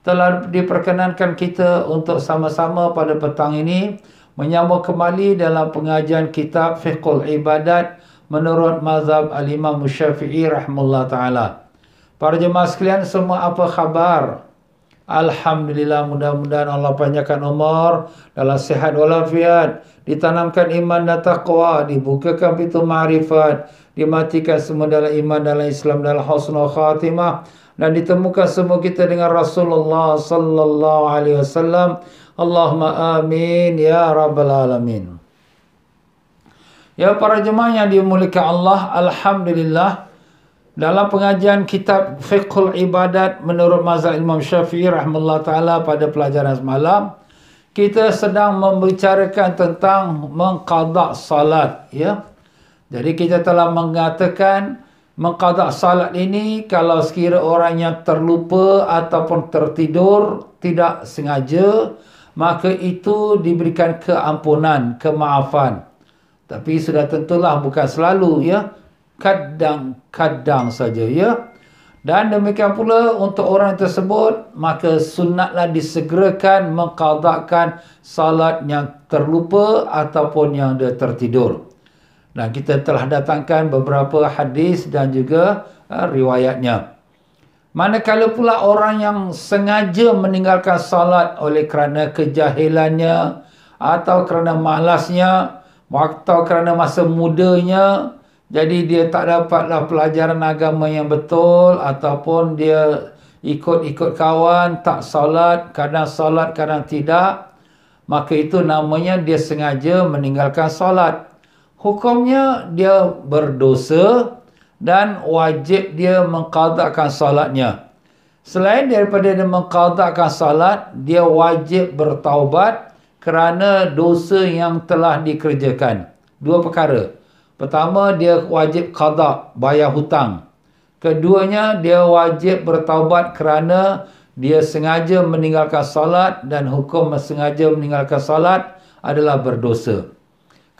telah diperkenankan kita untuk sama-sama pada petang ini menyambung kembali dalam pengajian kitab Fiqhul Ibadat menurut mazhab Al-Imam Syafi'i rahimahullah ta'ala. Para jemaah sekalian, semua apa khabar? Alhamdulillah, mudah-mudahan Allah panjangkan umur dalam sihat walafiat, ditanamkan iman dan taqwa, dibukakan pintu ma'rifat, dimatikan semua dalam iman, dalam Islam, dalam husnul khatimah, dan ditemukan semua kita dengan Rasulullah sallallahu alaihi wasallam. Allahumma amin ya rabbal alamin. Ya para jemaah yang dimuliakan Allah, alhamdulillah, dalam pengajian kitab Fiqhul Ibadat menurut mazhab Imam Syafi'i rahimahullah ta'ala pada pelajaran semalam, kita sedang membicarakan tentang mengqada salat, ya. Jadi kita telah mengatakan mengqada salat ini kalau sekira orang yang terlupa ataupun tertidur tidak sengaja, maka itu diberikan keampunan, kemaafan. Tapi sudah tentulah bukan selalu, ya. Kadang-kadang saja, ya. Dan demikian pula untuk orang tersebut, maka sunatlah disegerakan mengqadakan salat yang terlupa ataupun yang dia tertidur. Dan kita telah datangkan beberapa hadis dan juga riwayatnya. Manakala pula orang yang sengaja meninggalkan salat oleh kerana kejahilannya atau kerana malasnya atau kerana masa mudanya, jadi dia tak dapatlah pelajaran agama yang betul, ataupun dia ikut-ikut kawan, tak salat, kadang tidak, maka itu namanya dia sengaja meninggalkan salat. Hukumnya dia berdosa dan wajib dia mengqadakan salatnya. Selain daripada dia mengqadakan salat, dia wajib bertaubat kerana dosa yang telah dikerjakan. Dua perkara. Pertama, dia wajib qada, bayar hutang. Keduanya, dia wajib bertaubat kerana dia sengaja meninggalkan salat, dan hukum sengaja meninggalkan salat adalah berdosa.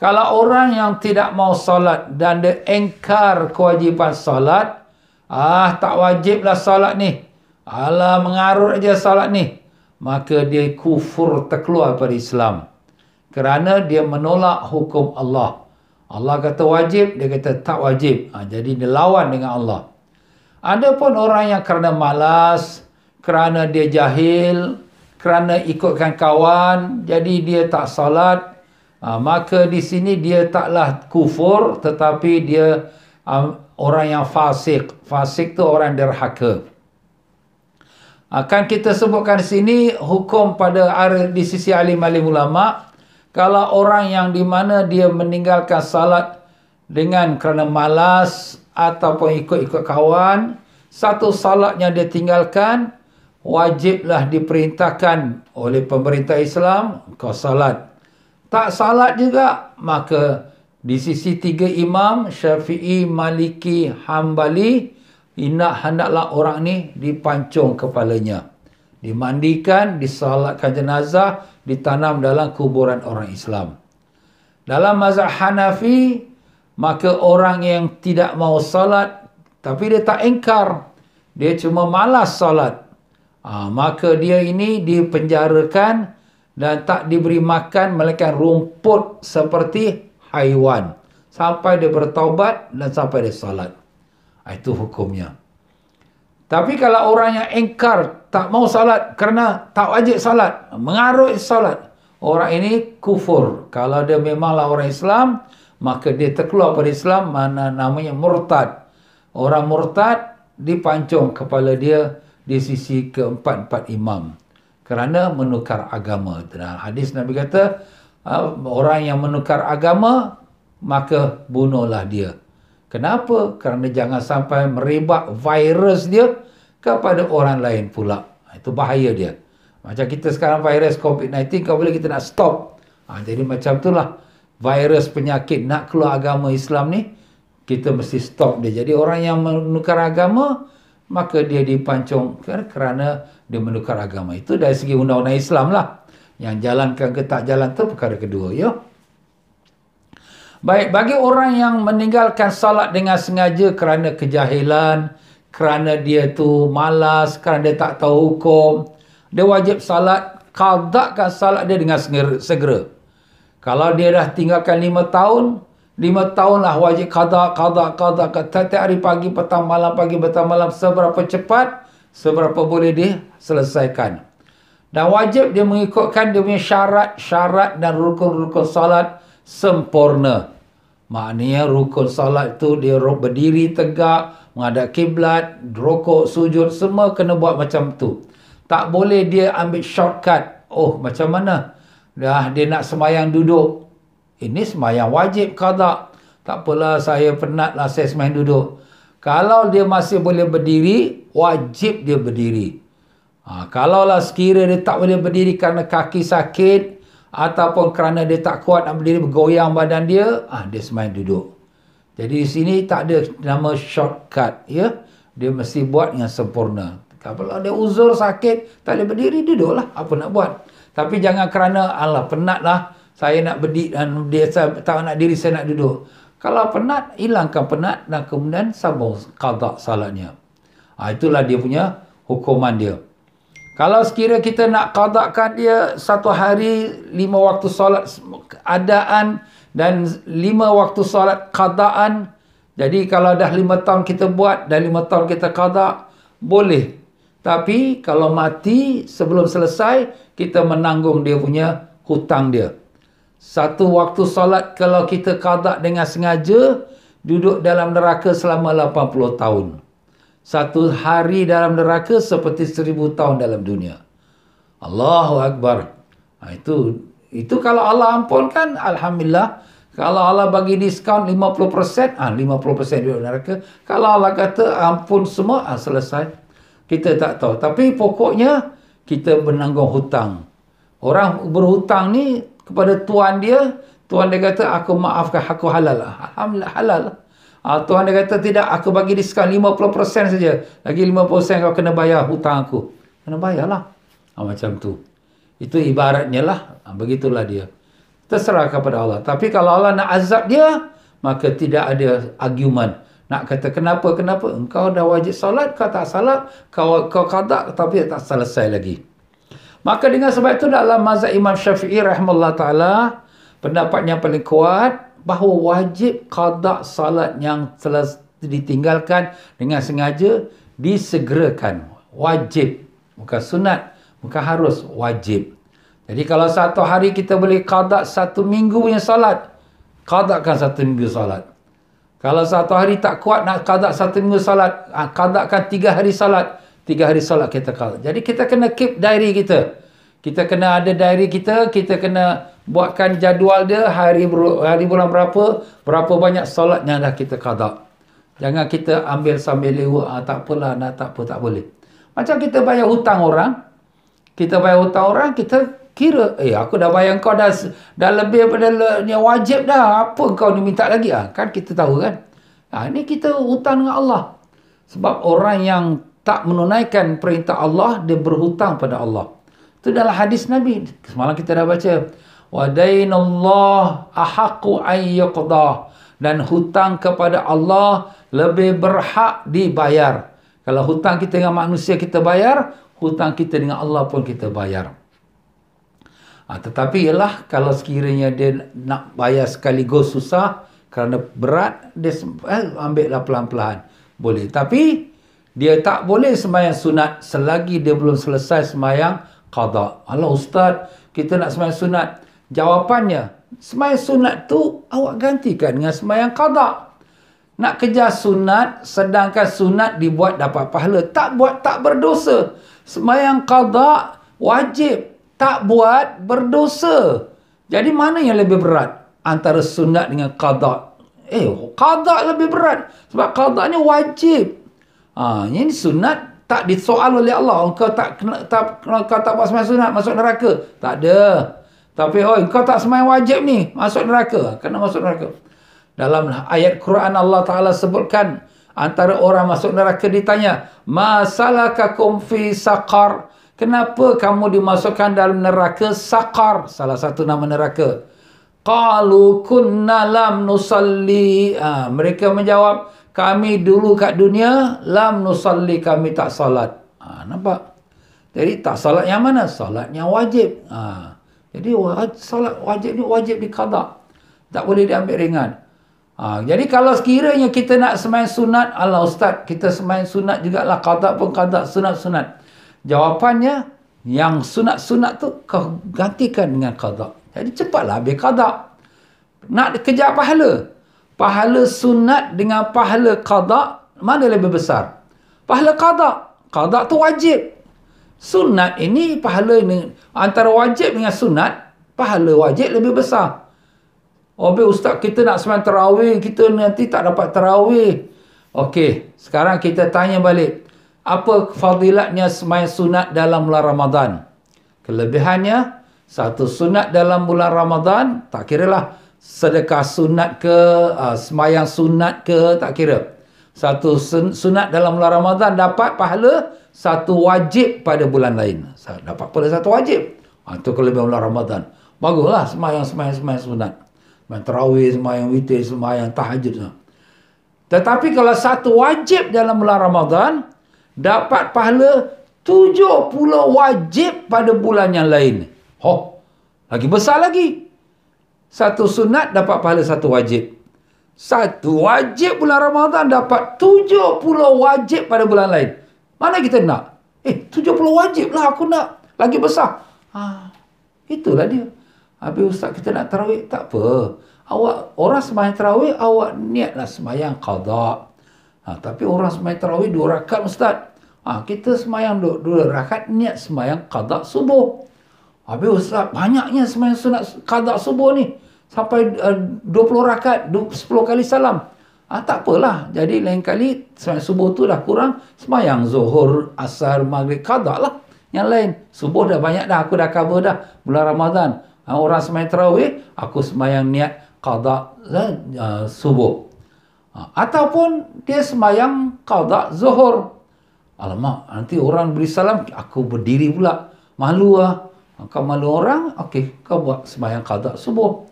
Kalau orang yang tidak mau salat dan dia engkar kewajipan salat, tak wajiblah salat ni, mengarut aja salat ni, maka dia kufur, terkeluar daripada Islam. Kerana dia menolak hukum Allah. Allah kata wajib, dia kata tak wajib. Jadi dia lawan dengan Allah. Adapun orang yang kerana malas, kerana dia jahil, kerana ikutkan kawan, jadi dia tak salat, maka di sini dia taklah kufur, tetapi dia orang yang fasik. Fasik tu orang derhaka. Akan kita sebutkan di sini hukum pada di sisi alim-alim ulama, kalau orang yang di mana dia meninggalkan salat dengan kerana malas ataupun ikut-ikut kawan, satu salatnya dia tinggalkan, wajiblah diperintahkan oleh pemerintah Islam, kau salat. Tak salat juga, maka di sisi tiga imam, Syafi'i, Maliki, Hambali, hendaklah orang ni dipancung kepalanya, dimandikan, disalatkan jenazah, ditanam dalam kuburan orang Islam. Dalam mazhab Hanafi, maka orang yang tidak mau salat, tapi dia tak ingkar, dia cuma malas salat, maka dia ini dipenjarakan dan tak diberi makan melainkan rumput seperti haiwan sampai dia bertaubat dan sampai dia salat. Itu hukumnya. Tapi kalau orang yang ingkar, tak mau salat kerana tak wajib salat, mengarut salat, orang ini kufur. Kalau dia memanglah orang Islam, maka dia terkeluar pada Islam, mana namanya murtad. Orang murtad dipancung kepala dia di sisi keempat-empat imam kerana menukar agama. Dan hadis Nabi kata, orang yang menukar agama, maka bunuhlah dia. Kenapa? Kerana jangan sampai merebak virus dia kepada orang lain pula. Itu bahaya dia. Macam kita sekarang virus COVID-19, kalau boleh kita nak stop. Jadi macam itulah virus penyakit nak keluar agama Islam ni, kita mesti stop dia. Jadi orang yang menukar agama, maka dia dipancung kerana dia menukar agama. Itu dari segi undang-undang Islam lah. Yang jalankan ke tak jalan tu perkara kedua, ya. Baik, bagi orang yang meninggalkan salat dengan sengaja kerana kejahilan, kerana dia tu malas, kerana dia tak tahu hukum, dia wajib salat, qadakan salat dia dengan segera. Kalau dia dah tinggalkan 5 tahun, 5 tahun lah wajib qada. Setiap hari pagi, petang, malam, pagi, petang, malam. Seberapa cepat, seberapa boleh dia selesaikan. Dan wajib dia mengikutkan dia punya syarat dan rukun-rukun salat sempurna. Maknanya rukun salat tu dia berdiri tegak, menghadap kiblat, rukuk, sujud, semua kena buat macam tu. Tak boleh dia ambil shortcut. Oh, macam mana? Dia nak sembahyang duduk. Ini sembahyang wajib qada. Tak apalah, saya penat lah, saya sembahyang duduk. Kalau dia masih boleh berdiri, wajib dia berdiri. Kalaulah sekira dia tak boleh berdiri kerana kaki sakit, ataupun kerana dia tak kuat nak berdiri, bergoyang badan dia, dia sembahyang duduk. Jadi di sini tak ada nama shortcut, ya. Dia mesti buat yang sempurna. Kalau ada uzur sakit, tak boleh berdiri, duduklah. Apa nak buat? Tapi jangan kerana, penat lah, saya nak berdiri dan dia tak nak diri, saya nak duduk. Kalau penat, hilangkan penat dan kemudian sambung qada salatnya. Itulah dia punya hukuman dia. Kalau sekira kita nak qadakan dia 1 hari 5 waktu solat adaan dan 5 waktu solat qadaan. Jadi kalau dah 5 tahun kita buat dan 5 tahun kita qada, boleh. Tapi kalau mati sebelum selesai, kita menanggung dia punya hutang dia. 1 waktu solat kalau kita qada dengan sengaja, duduk dalam neraka selama 80 tahun. 1 hari dalam neraka seperti 1000 tahun dalam dunia. Allahu Akbar. Itu kalau Allah ampunkan, alhamdulillah. Kalau Allah bagi diskaun 50%, 50% duduk neraka. Kalau Allah kata ampun semua, selesai. Kita tak tahu. Tapi pokoknya kita menanggung hutang. Orang berhutang ni kepada tuan dia kata, aku maafkan, aku halal. Alhamdulillah halal. Tuhan dia kata, tidak, aku bagi diskaun 50% saja. Lagi 50% kau kena bayar hutang aku. Kena bayarlah. Macam tu. Itu ibaratnya lah. Begitulah dia. Terserah kepada Allah. Tapi kalau Allah nak azab dia, maka tidak ada argument. Nak kata kenapa? Engkau dah wajib salat, kau tak salat, kau qada tapi tak selesai lagi. Maka dengan sebab itu dalam mazhab Imam Syafi'i rahimahullah ta'ala, pendapat yang paling kuat, bahawa wajib qada salat yang telah ditinggalkan dengan sengaja disegerakan. Wajib. Bukan sunat, bukan harus, wajib. Jadi kalau 1 hari kita boleh qada 1 minggu punya salat, qadakan 1 minggu salat. Kalau 1 hari tak kuat nak qada 1 minggu salat, qadakan 3 hari salat. 3 hari salat kita qada. Jadi kita kena keep diary kita. Kita kena ada diary kita, kita kena buatkan jadual dia, hari bulan berapa banyak solat yang dah kita qada. Jangan kita ambil sambil lewat, tak apalah, tak boleh. Macam kita bayar hutang orang, kita kira, aku dah bayar kau dah lebih daripada yang wajib dah, apa kau ni minta lagi? Kan kita tahu kan. Ini kita hutang dengan Allah. Sebab orang yang tak menunaikan perintah Allah, dia berhutang pada Allah. Itu dalam hadis Nabi. Semalam kita dah baca. Wadainallah ahaqqu ayyuqdah. Dan hutang kepada Allah lebih berhak dibayar. Kalau hutang kita dengan manusia kita bayar, hutang kita dengan Allah pun kita bayar. Tetapi ialah kalau sekiranya dia nak bayar sekaligus susah, kerana berat, dia ambillah pelan-pelan. Boleh. Tapi dia tak boleh sembahyang sunat selagi dia belum selesai sembahyang qada. Allah Ustaz, kita nak sembahyang sunat. Jawapannya, sembahyang sunat tu awak gantikan dengan sembahyang qada. Nak kejar sunat, sedangkan sunat dibuat dapat pahala. Tak buat, tak berdosa. Sembahyang qada wajib. Tak buat, berdosa. Jadi mana yang lebih berat antara sunat dengan qada? Qada lebih berat. Sebab qada ni wajib. Ini sunat tak disoal oleh Allah. Engkau tak buat sembahyang sunat, masuk neraka. Tak ada. Tapi engkau tak sembahyang wajib ni, masuk neraka. Kena masuk neraka. Dalam ayat Quran Allah Ta'ala sebutkan, antara orang masuk neraka ditanya, ma salakakum fi saqar? Kenapa kamu dimasukkan dalam neraka saqar? Salah satu nama neraka. Qalu kunna lam nusalli. Mereka menjawab, kami dulu kat dunia lam nusalli, kami tak salat. Nampak? Jadi tak solat yang mana? Solat yang wajib. Jadi solat wajib ni wajib diqada. Tak boleh diambil ringan. Jadi kalau sekiranya kita nak sembahyang sunat, Allah Ustaz, kita sembahyang sunat jugalah, qada pun qada, sunat-sunat. Jawapannya, yang sunat-sunat tu kau gantikan dengan qada. Jadi cepatlah habis qada. Nak kejar pahala. Pahala sunat dengan pahala qada, mana lebih besar? Pahala qada. Qada tu wajib. Sunat ini, pahala ini, antara wajib dengan sunat, pahala wajib lebih besar. Ustaz, kita nak sembahyang tarawih, kita nanti tak dapat tarawih. Okey, sekarang kita tanya balik. Apa fadilatnya sembahyang sunat dalam bulan Ramadan? Kelebihannya, satu sunat dalam bulan Ramadan, tak kiralah sedekah sunat ke, sembahyang sunat ke, tak kira. Satu sunat dalam bulan Ramadan dapat pahala satu wajib pada bulan lain. Dapat pahala satu wajib. Itu kelebihan bulan Ramadan. Baguslah sembahyang sunat. Sembahyang tarawih, sembahyang witir, sembahyang tahajud. Tetapi kalau satu wajib dalam bulan Ramadan, dapat pahala 70 wajib pada bulan yang lain. Lagi besar lagi. Satu sunat dapat pahala satu wajib. Satu wajib bulan Ramadan dapat 70 wajib pada bulan lain. Mana kita nak? 70 wajib lah aku nak. Lagi besar. Itulah dia. Habis Ustaz, kita nak tarawih. Tak apa. Orang sembahyang tarawih, awak niatlah sembahyang qada. Tapi orang sembahyang tarawih 2 rakaat Ustaz. Kita sembahyang 2 rakaat, niat sembahyang qada subuh. Habis Ustaz, banyaknya sembahyang sunat qada subuh ni. Sampai 20 rakaat, 10 kali salam. Tak apalah. Jadi lain kali sembahyang subuh tu dah kurang. Sembahyang zuhur, asar, maghrib, qada lah. Yang lain. Subuh dah banyak dah. Aku dah cover dah. Bulan Ramadan. Orang sembahyang tarawih, aku sembahyang niat qada subuh. Ataupun dia sembahyang qada zuhur. Alamak, nanti orang beri salam, aku berdiri pula. Malu lah. Kau malu orang, okey, kau buat sembahyang qada subuh.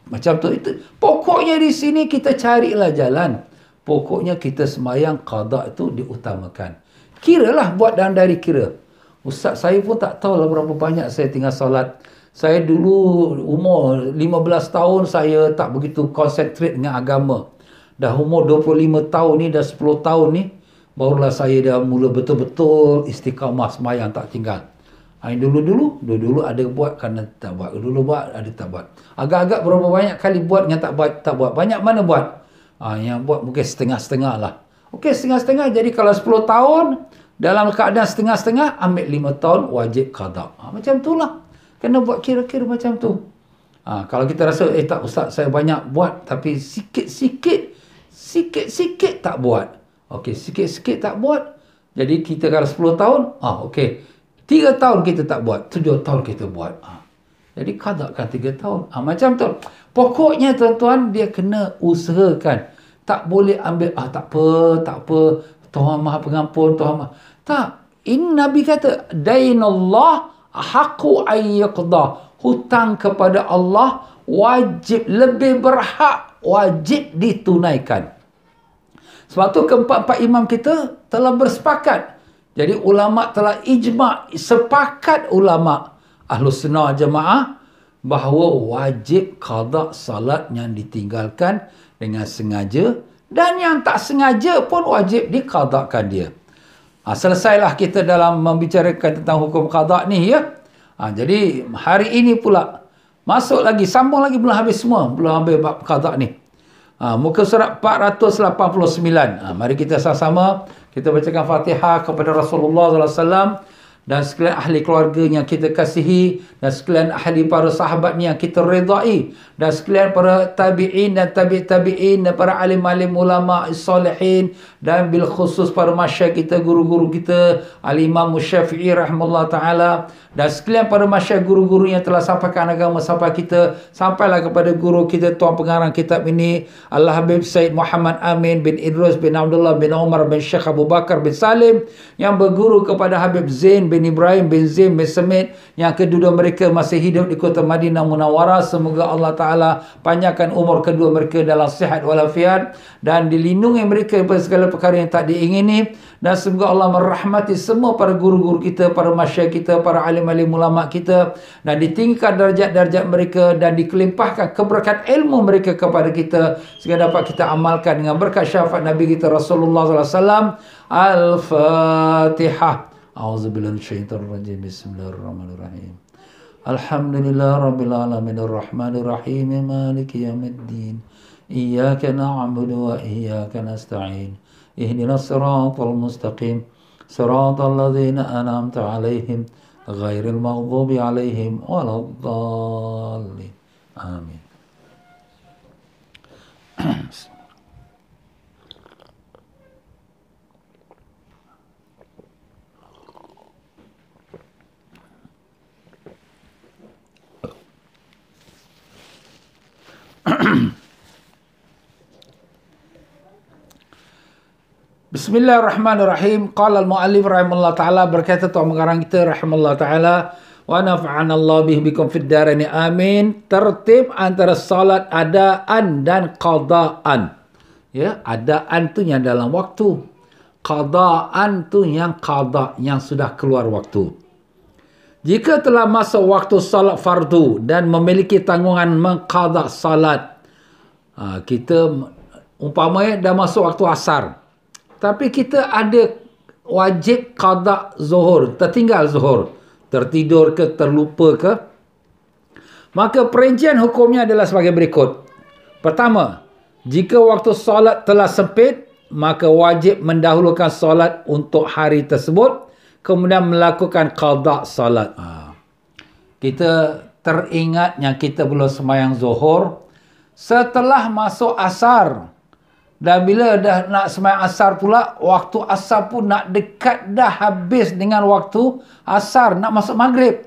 Macam tu. Itu pokoknya di sini kita carilah jalan. Pokoknya kita sembahyang qada itu diutamakan. Kiralah, buat dan dari kira. Ustaz, saya pun tak tahu lah berapa banyak saya tinggal solat. Saya dulu umur 15 tahun saya tak begitu konsentrate dengan agama. Dah umur 25 tahun ni, dah 10 tahun ni, barulah saya dah mula betul-betul istiqamah sembahyang tak tinggal. Dulu ada buat, kerana tak buat. Dulu buat, ada tak buat. Agak-agak berapa banyak kali buat dengan tak buat. Banyak mana buat? Yang buat mungkin setengah-setengah lah. Okey, setengah-setengah. Jadi kalau 10 tahun, dalam keadaan setengah-setengah, ambil 5 tahun, wajib qada. Macam tu lah. Kena buat kira-kira macam tu. Kalau kita rasa, tak Ustaz, saya banyak buat, tapi sikit-sikit tak buat. Okey, sikit-sikit tak buat. Jadi kita kalau 10 tahun, okey. 3 tahun kita tak buat, 7 tahun kita buat. Jadi qadakan 3 tahun. Macam tu. Pokoknya tuan-tuan, dia kena usahakan. Tak boleh ambil, tak apa. Tuhan Maha Pengampun, Tuhan Maha. Tak. Ini Nabi kata, dainallah haqqu ayyaqdah. Hutang kepada Allah wajib, lebih berhak, wajib ditunaikan. Sebab tu keempat-empat imam kita telah bersepakat. Jadi ulama telah ijma', sepakat ulama Ahlus Sunnah Jamaah bahawa wajib qada salat yang ditinggalkan dengan sengaja, dan yang tak sengaja pun wajib diqadakan dia. Selesailah kita dalam membicarakan tentang hukum qada ni ya. Jadi hari ini pula masuk lagi, sambung lagi, belum habis semua, belum habis bab qada ni. Muka surat 489. Mari kita sama-sama kita bacakan Fatihah kepada Rasulullah SAW dan sekalian ahli keluarganya kita kasihi, dan sekalian ahli para sahabatnya yang kita redai, dan sekalian para tabi'in dan tabi'in dan para alim-alim ulama salihin, dan bil khusus para masyayikh kita, guru-guru kita, Al-Imam Syafi'i rahimahullah ta'ala, dan sekalian para masyayikh guru-guru yang telah sampaikan agama sampai kita, sampailah kepada guru kita, tuan pengarang kitab ini, Al-Habib Said Muhammad Amin bin Idrus bin Abdullah bin Umar bin Syekh Abu Bakar bin Salim, yang berguru kepada Habib Zain bin bin Ibrahim bin Zain bin Semit, yang kedua mereka masih hidup di kota Madinah Munawwarah. Semoga Allah Ta'ala panjangkan umur kedua mereka dalam sihat walafiat dan dilindungi mereka daripada segala perkara yang tak diingini. Dan semoga Allah merahmati semua para guru-guru kita, para masyayikh kita, para alim-alim ulama kita, dan ditinggikan darjat-darjat mereka dan dikelimpahkan keberkat ilmu mereka kepada kita sehingga dapat kita amalkan dengan berkat syafaat Nabi kita Rasulullah SAW. Al-Fatihah. A'udzubillahi minasyaitonir rajim. Bismillahirrahmanirrahim. Alhamdulillah rabbil alamin arrahmanir rahim maliki yaumiddin. Iyyaka na'budu wa iyyaka nasta'in. Ihdinas siratal mustaqim. Siratal ladzina an'amta 'alaihim ghairil maghdubi 'alaihim waladdallin. Amin. Bismillahirrahmanirrahim. Qala al-mu'allif rahimahullah ta'ala, berkata tuan mengarang kita rahimahullah ta'ala, wa nafa'ana Allah bikum fid darain amin. Tertib antara salat adaan dan qadaan. Ya, adaan tu yang dalam waktu. Qadaan tu yang qada, yang sudah keluar waktu. Jika telah masuk waktu salat fardu dan memiliki tanggungan mengqada salat, kita umpamanya dah masuk waktu asar, tapi kita ada wajib qada zuhur, tertinggal zuhur, tertidur ke, terlupa ke, maka perincian hukumnya adalah sebagai berikut. Pertama, jika waktu solat telah sempit, maka wajib mendahulukan solat untuk hari tersebut, kemudian melakukan qada solat. Kita teringat yang kita belum sembahyang zuhur, setelah masuk asar, dan bila dah nak sembahyang asar pula, waktu asar pun nak dekat dah habis dengan waktu asar, nak masuk maghrib.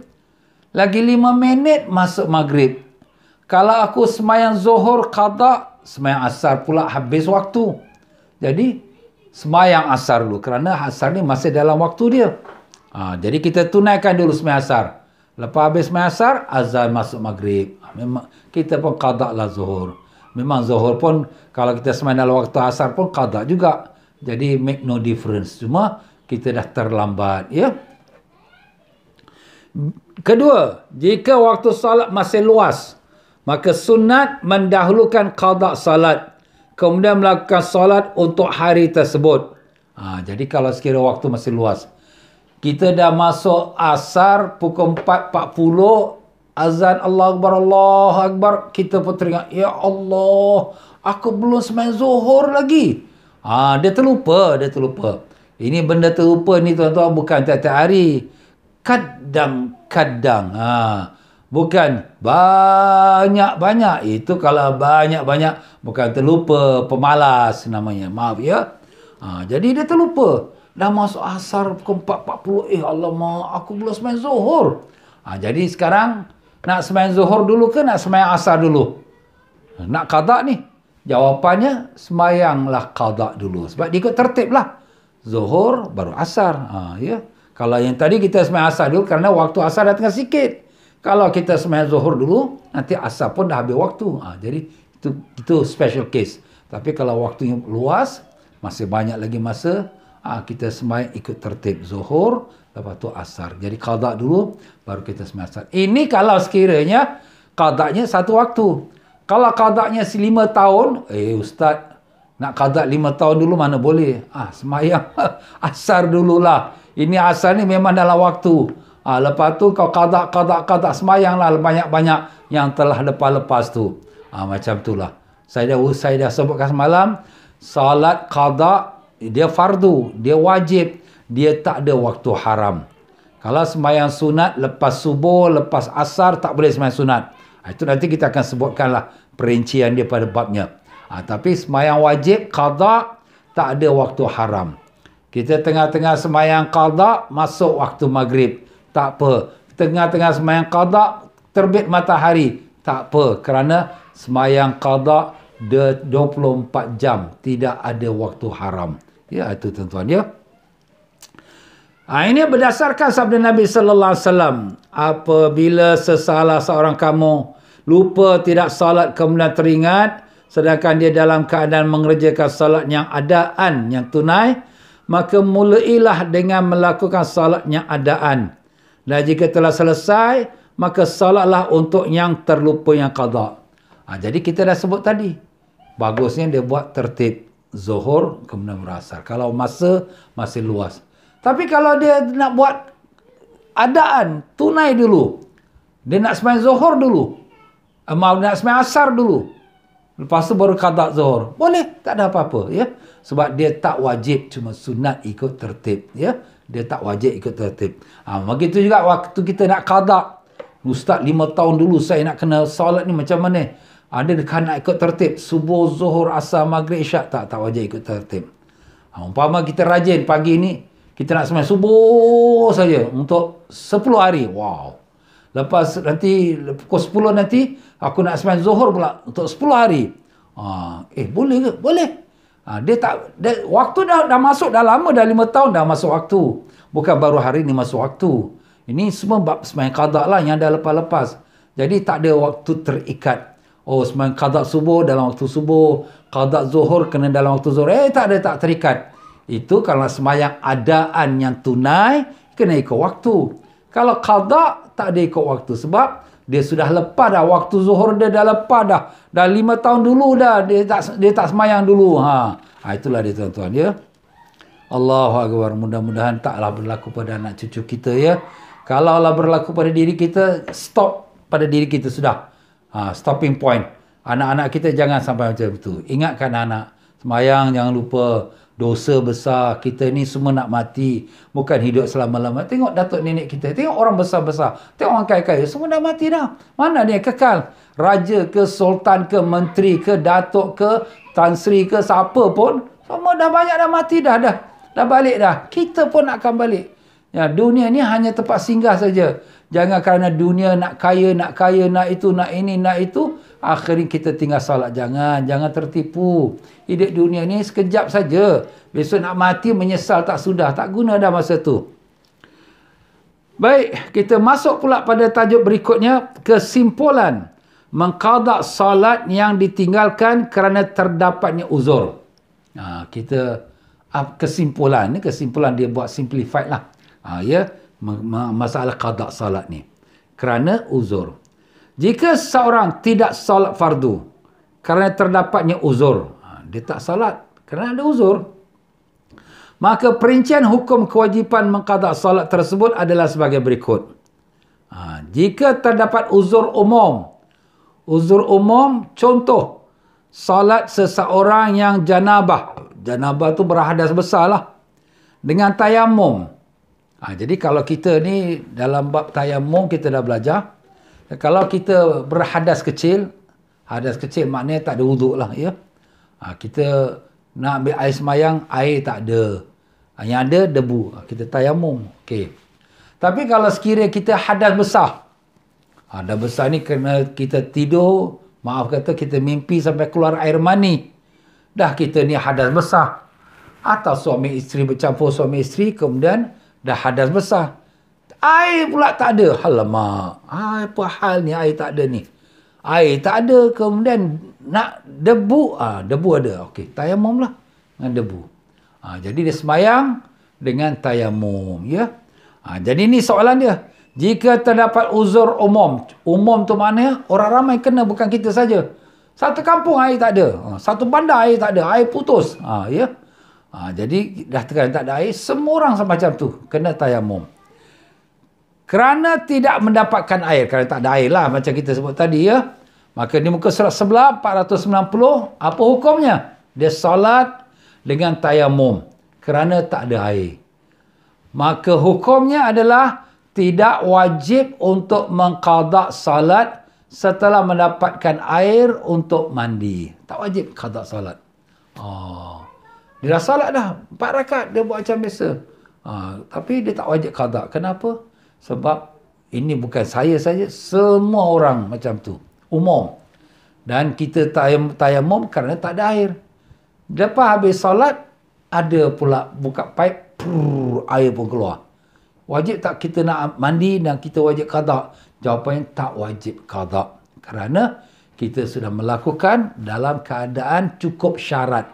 Lagi 5 minit masuk maghrib. Kalau aku sembahyang zuhur qada, sembahyang asar pula habis waktu. Jadi sembahyang asar dulu, kerana asar ni masih dalam waktu dia. Jadi kita tunaikan dulu sembahyang asar. Lepas habis sembahyang asar, azan masuk maghrib. Memang kita pun qada lah zuhur. Memang zuhur pun kalau kita sembahyang dalam waktu asar pun qada juga. Jadi make no difference. Cuma kita dah terlambat, ya. Kedua, jika waktu salat masih luas, maka sunat mendahulukan qada salat, kemudian melakukan salat untuk hari tersebut. Jadi kalau sekiranya waktu masih luas, kita dah masuk asar pukul 4.40, azan Allah Akbar, kita pun teringat, ya Allah, aku belum sembahyang zuhur lagi. Dia terlupa. Ini benda terlupa ni tuan-tuan bukan tiap-tiap hari. Kadang-kadang. Bukan banyak-banyak. Itu kalau banyak-banyak bukan terlupa, pemalas namanya. Maaf ya. Jadi dia terlupa. Dah masuk asar pukul 4.40. Alamak, aku belum sembahyang zuhur. Jadi sekarang nak sembahyang zuhur dulu ke nak sembahyang asar dulu? Nak qada ni? Jawapannya sembahyanglah qada dulu. Sebab dia ikut tertib lah. Zuhur baru asar. Ya. Kalau yang tadi kita sembahyang asar dulu kerana waktu asar dah tengah sikit. Kalau kita sembahyang zuhur dulu, nanti asar pun dah habis waktu. Jadi itu special case. Tapi kalau waktunya luas, masih banyak lagi masa, kita sembahyang ikut tertib zuhur, lepas tu asar. Jadi qada dulu, baru kita sembahyang asar. Ini kalau sekiranya qadanya satu waktu. Kalau qadanya 5 tahun, ustaz, nak qada 5 tahun dulu mana boleh. Sembahyang asar dululah. Ini asar ni memang dalam waktu. Lepas tu kau qada sembahyanglah banyak-banyak yang telah lepas tu. Macam itulah. Saya dah sebutkan semalam, salat qada dia fardu, dia wajib, dia tak ada waktu haram. Kalau sembahyang sunat lepas subuh, lepas asar tak boleh sembahyang sunat. Itu nanti kita akan sebutkanlah perincian dia pada babnya. Tapi sembahyang wajib qada tak ada waktu haram. Kita tengah-tengah sembahyang qada masuk waktu maghrib, tak apa. Tengah-tengah sembahyang qada terbit matahari, tak apa, kerana sembahyang qada 24 jam, tidak ada waktu haram. Ya, itu tuan-tuan ya. Ini berdasarkan sabda Nabi sallallahu alaihi wasallam, apabila sesalah seorang kamu lupa tidak salat kemudian teringat sedangkan dia dalam keadaan mengerjakan salat yang adaan, yang tunai, maka mulailah dengan melakukan salat yang adaan. Dan jika telah selesai, maka salatlah untuk yang terlupa, yang qada. Jadi kita dah sebut tadi, bagusnya dia buat tertib zuhur kemudian berasar kalau masa masih luas. Tapi kalau dia nak buat adaan, tunai dulu, dia nak sembahyang zuhur dulu, nak sembahyang asar dulu, lepas tu baru qada zuhur, boleh, tak ada apa-apa, ya. Sebab dia tak wajib, cuma sunat ikut tertib, ya. Dia tak wajib ikut tertib. Begitu juga waktu kita nak qada. Ustaz 5 tahun dulu saya nak kena solat ni macam mana? Ada dekat nak ikut tertib, subuh, zuhur, asar, maghrib, isyak, tak wajib ikut tertib. Umpama kita rajin pagi ni, kita nak sembahyang subuh saja untuk 10 hari. Wow. Lepas nanti pukul 10 nanti aku nak sembahyang zuhur pula untuk 10 hari. Boleh ke? Boleh. Waktu dah masuk, dah lama, dah 5 tahun dah masuk waktu. Bukan baru hari ni masuk waktu. Ini semua bab sembahyang qada lah yang dah lepas-lepas. Jadi tak ada waktu terikat. Sembahyang qada subuh dalam waktu subuh, qada zuhur kena dalam waktu zuhur. Tak ada, tak terikat. Itu kalau sembahyang adaan yang tunai, kena ikut waktu. Kalau qada, tak ada ikut waktu. Sebab dia sudah lepas dah. Waktu zuhur dia dah lepas dah. Dah 5 tahun dulu dah. Dia tak sembahyang dulu. Itulah dia tuan-tuan, ya. Allahu Akbar. Mudah-mudahan taklah berlaku pada anak cucu kita, ya. Kalau Allah berlaku pada diri kita, stop pada diri kita sudah. Stopping point. Anak-anak kita jangan sampai macam itu. Ingatkan anak. Sembahyang jangan lupa. Dosa besar. Kita ni semua nak mati. Bukan hidup selama-lama. Tengok datuk nenek kita. Tengok orang besar-besar. Tengok orang kaya-kaya. Semua dah mati dah. Mana dia kekal? Raja ke, sultan ke, menteri ke, datuk ke, Tan Sri ke, siapa pun. Semua dah banyak dah mati dah. Dah balik dah. Kita pun akan balik. Ya, dunia ni hanya tempat singgah saja. Jangan kerana dunia nak kaya, nak itu, nak ini, nak itu, akhirnya kita tinggal salat. Jangan tertipu. Hidup dunia ni sekejap saja. Besok nak mati menyesal tak sudah. Tak guna dah masa tu. Baik, kita masuk pula pada tajuk berikutnya. Kesimpulan. Mengqada salat yang ditinggalkan kerana terdapatnya uzur. Kesimpulan dia buat simplified lah. Masalah qada salat ni kerana uzur. Jika seorang tidak salat fardu kerana terdapatnya uzur, dia tak salat kerana ada uzur, maka perincian hukum kewajipan mengqada salat tersebut adalah sebagai berikut. Jika terdapat uzur umum contoh salat seseorang yang janabah tu berhadas besar lah, dengan tayamum. Jadi kalau kita ni dalam bab tayamum kita dah belajar. Kalau kita berhadas kecil maknanya tak ada wuduk lah, ya. Kita nak ambil air semayang, air tak ada. Yang ada debu. Kita tayamum. Okey. Tapi kalau sekiranya kita hadas besar. Hadas besar ni kena kita tidur, maaf kata kita mimpi sampai keluar air mani. Dah kita ni hadas besar. Atau suami isteri bercampur suami isteri kemudian dah hadas besar. Air pula tak ada. Alamak. Apa hal ni air tak ada ni? Air tak ada. Kemudian nak debu. Debu ada. Okey. Tayamum lah. Dengan debu. Jadi dia semayang dengan tayamum. Ya. Jadi ni soalan dia. Jika terdapat uzur umum. Umum tu maknanya orang ramai kena. Bukan kita saja. Satu kampung air tak ada. Satu bandar air tak ada. Air putus. Ya. Jadi dah tekan tak ada air, semua orang semacam tu kena tayamum. Kerana tidak mendapatkan air, kerana tak ada air lah macam kita sebut tadi, ya. Maka di muka surat sebelah 490, apa hukumnya? Dia salat dengan tayamum kerana tak ada air. Maka hukumnya adalah tidak wajib untuk mengqada salat setelah mendapatkan air untuk mandi. Tak wajib qada salat. Dia dah salat dah 4 rakaat, dia buat macam biasa. Tapi dia tak wajib qada. Kenapa? Sebab ini bukan saya saja, semua orang macam tu. Umum. Dan kita tayamum kerana tak ada air. Lepas habis salat, ada pula buka pipe, air pun keluar. Wajib tak kita nak mandi dan kita wajib qada? Jawapannya tak wajib qada. Kerana kita sudah melakukan dalam keadaan cukup syarat.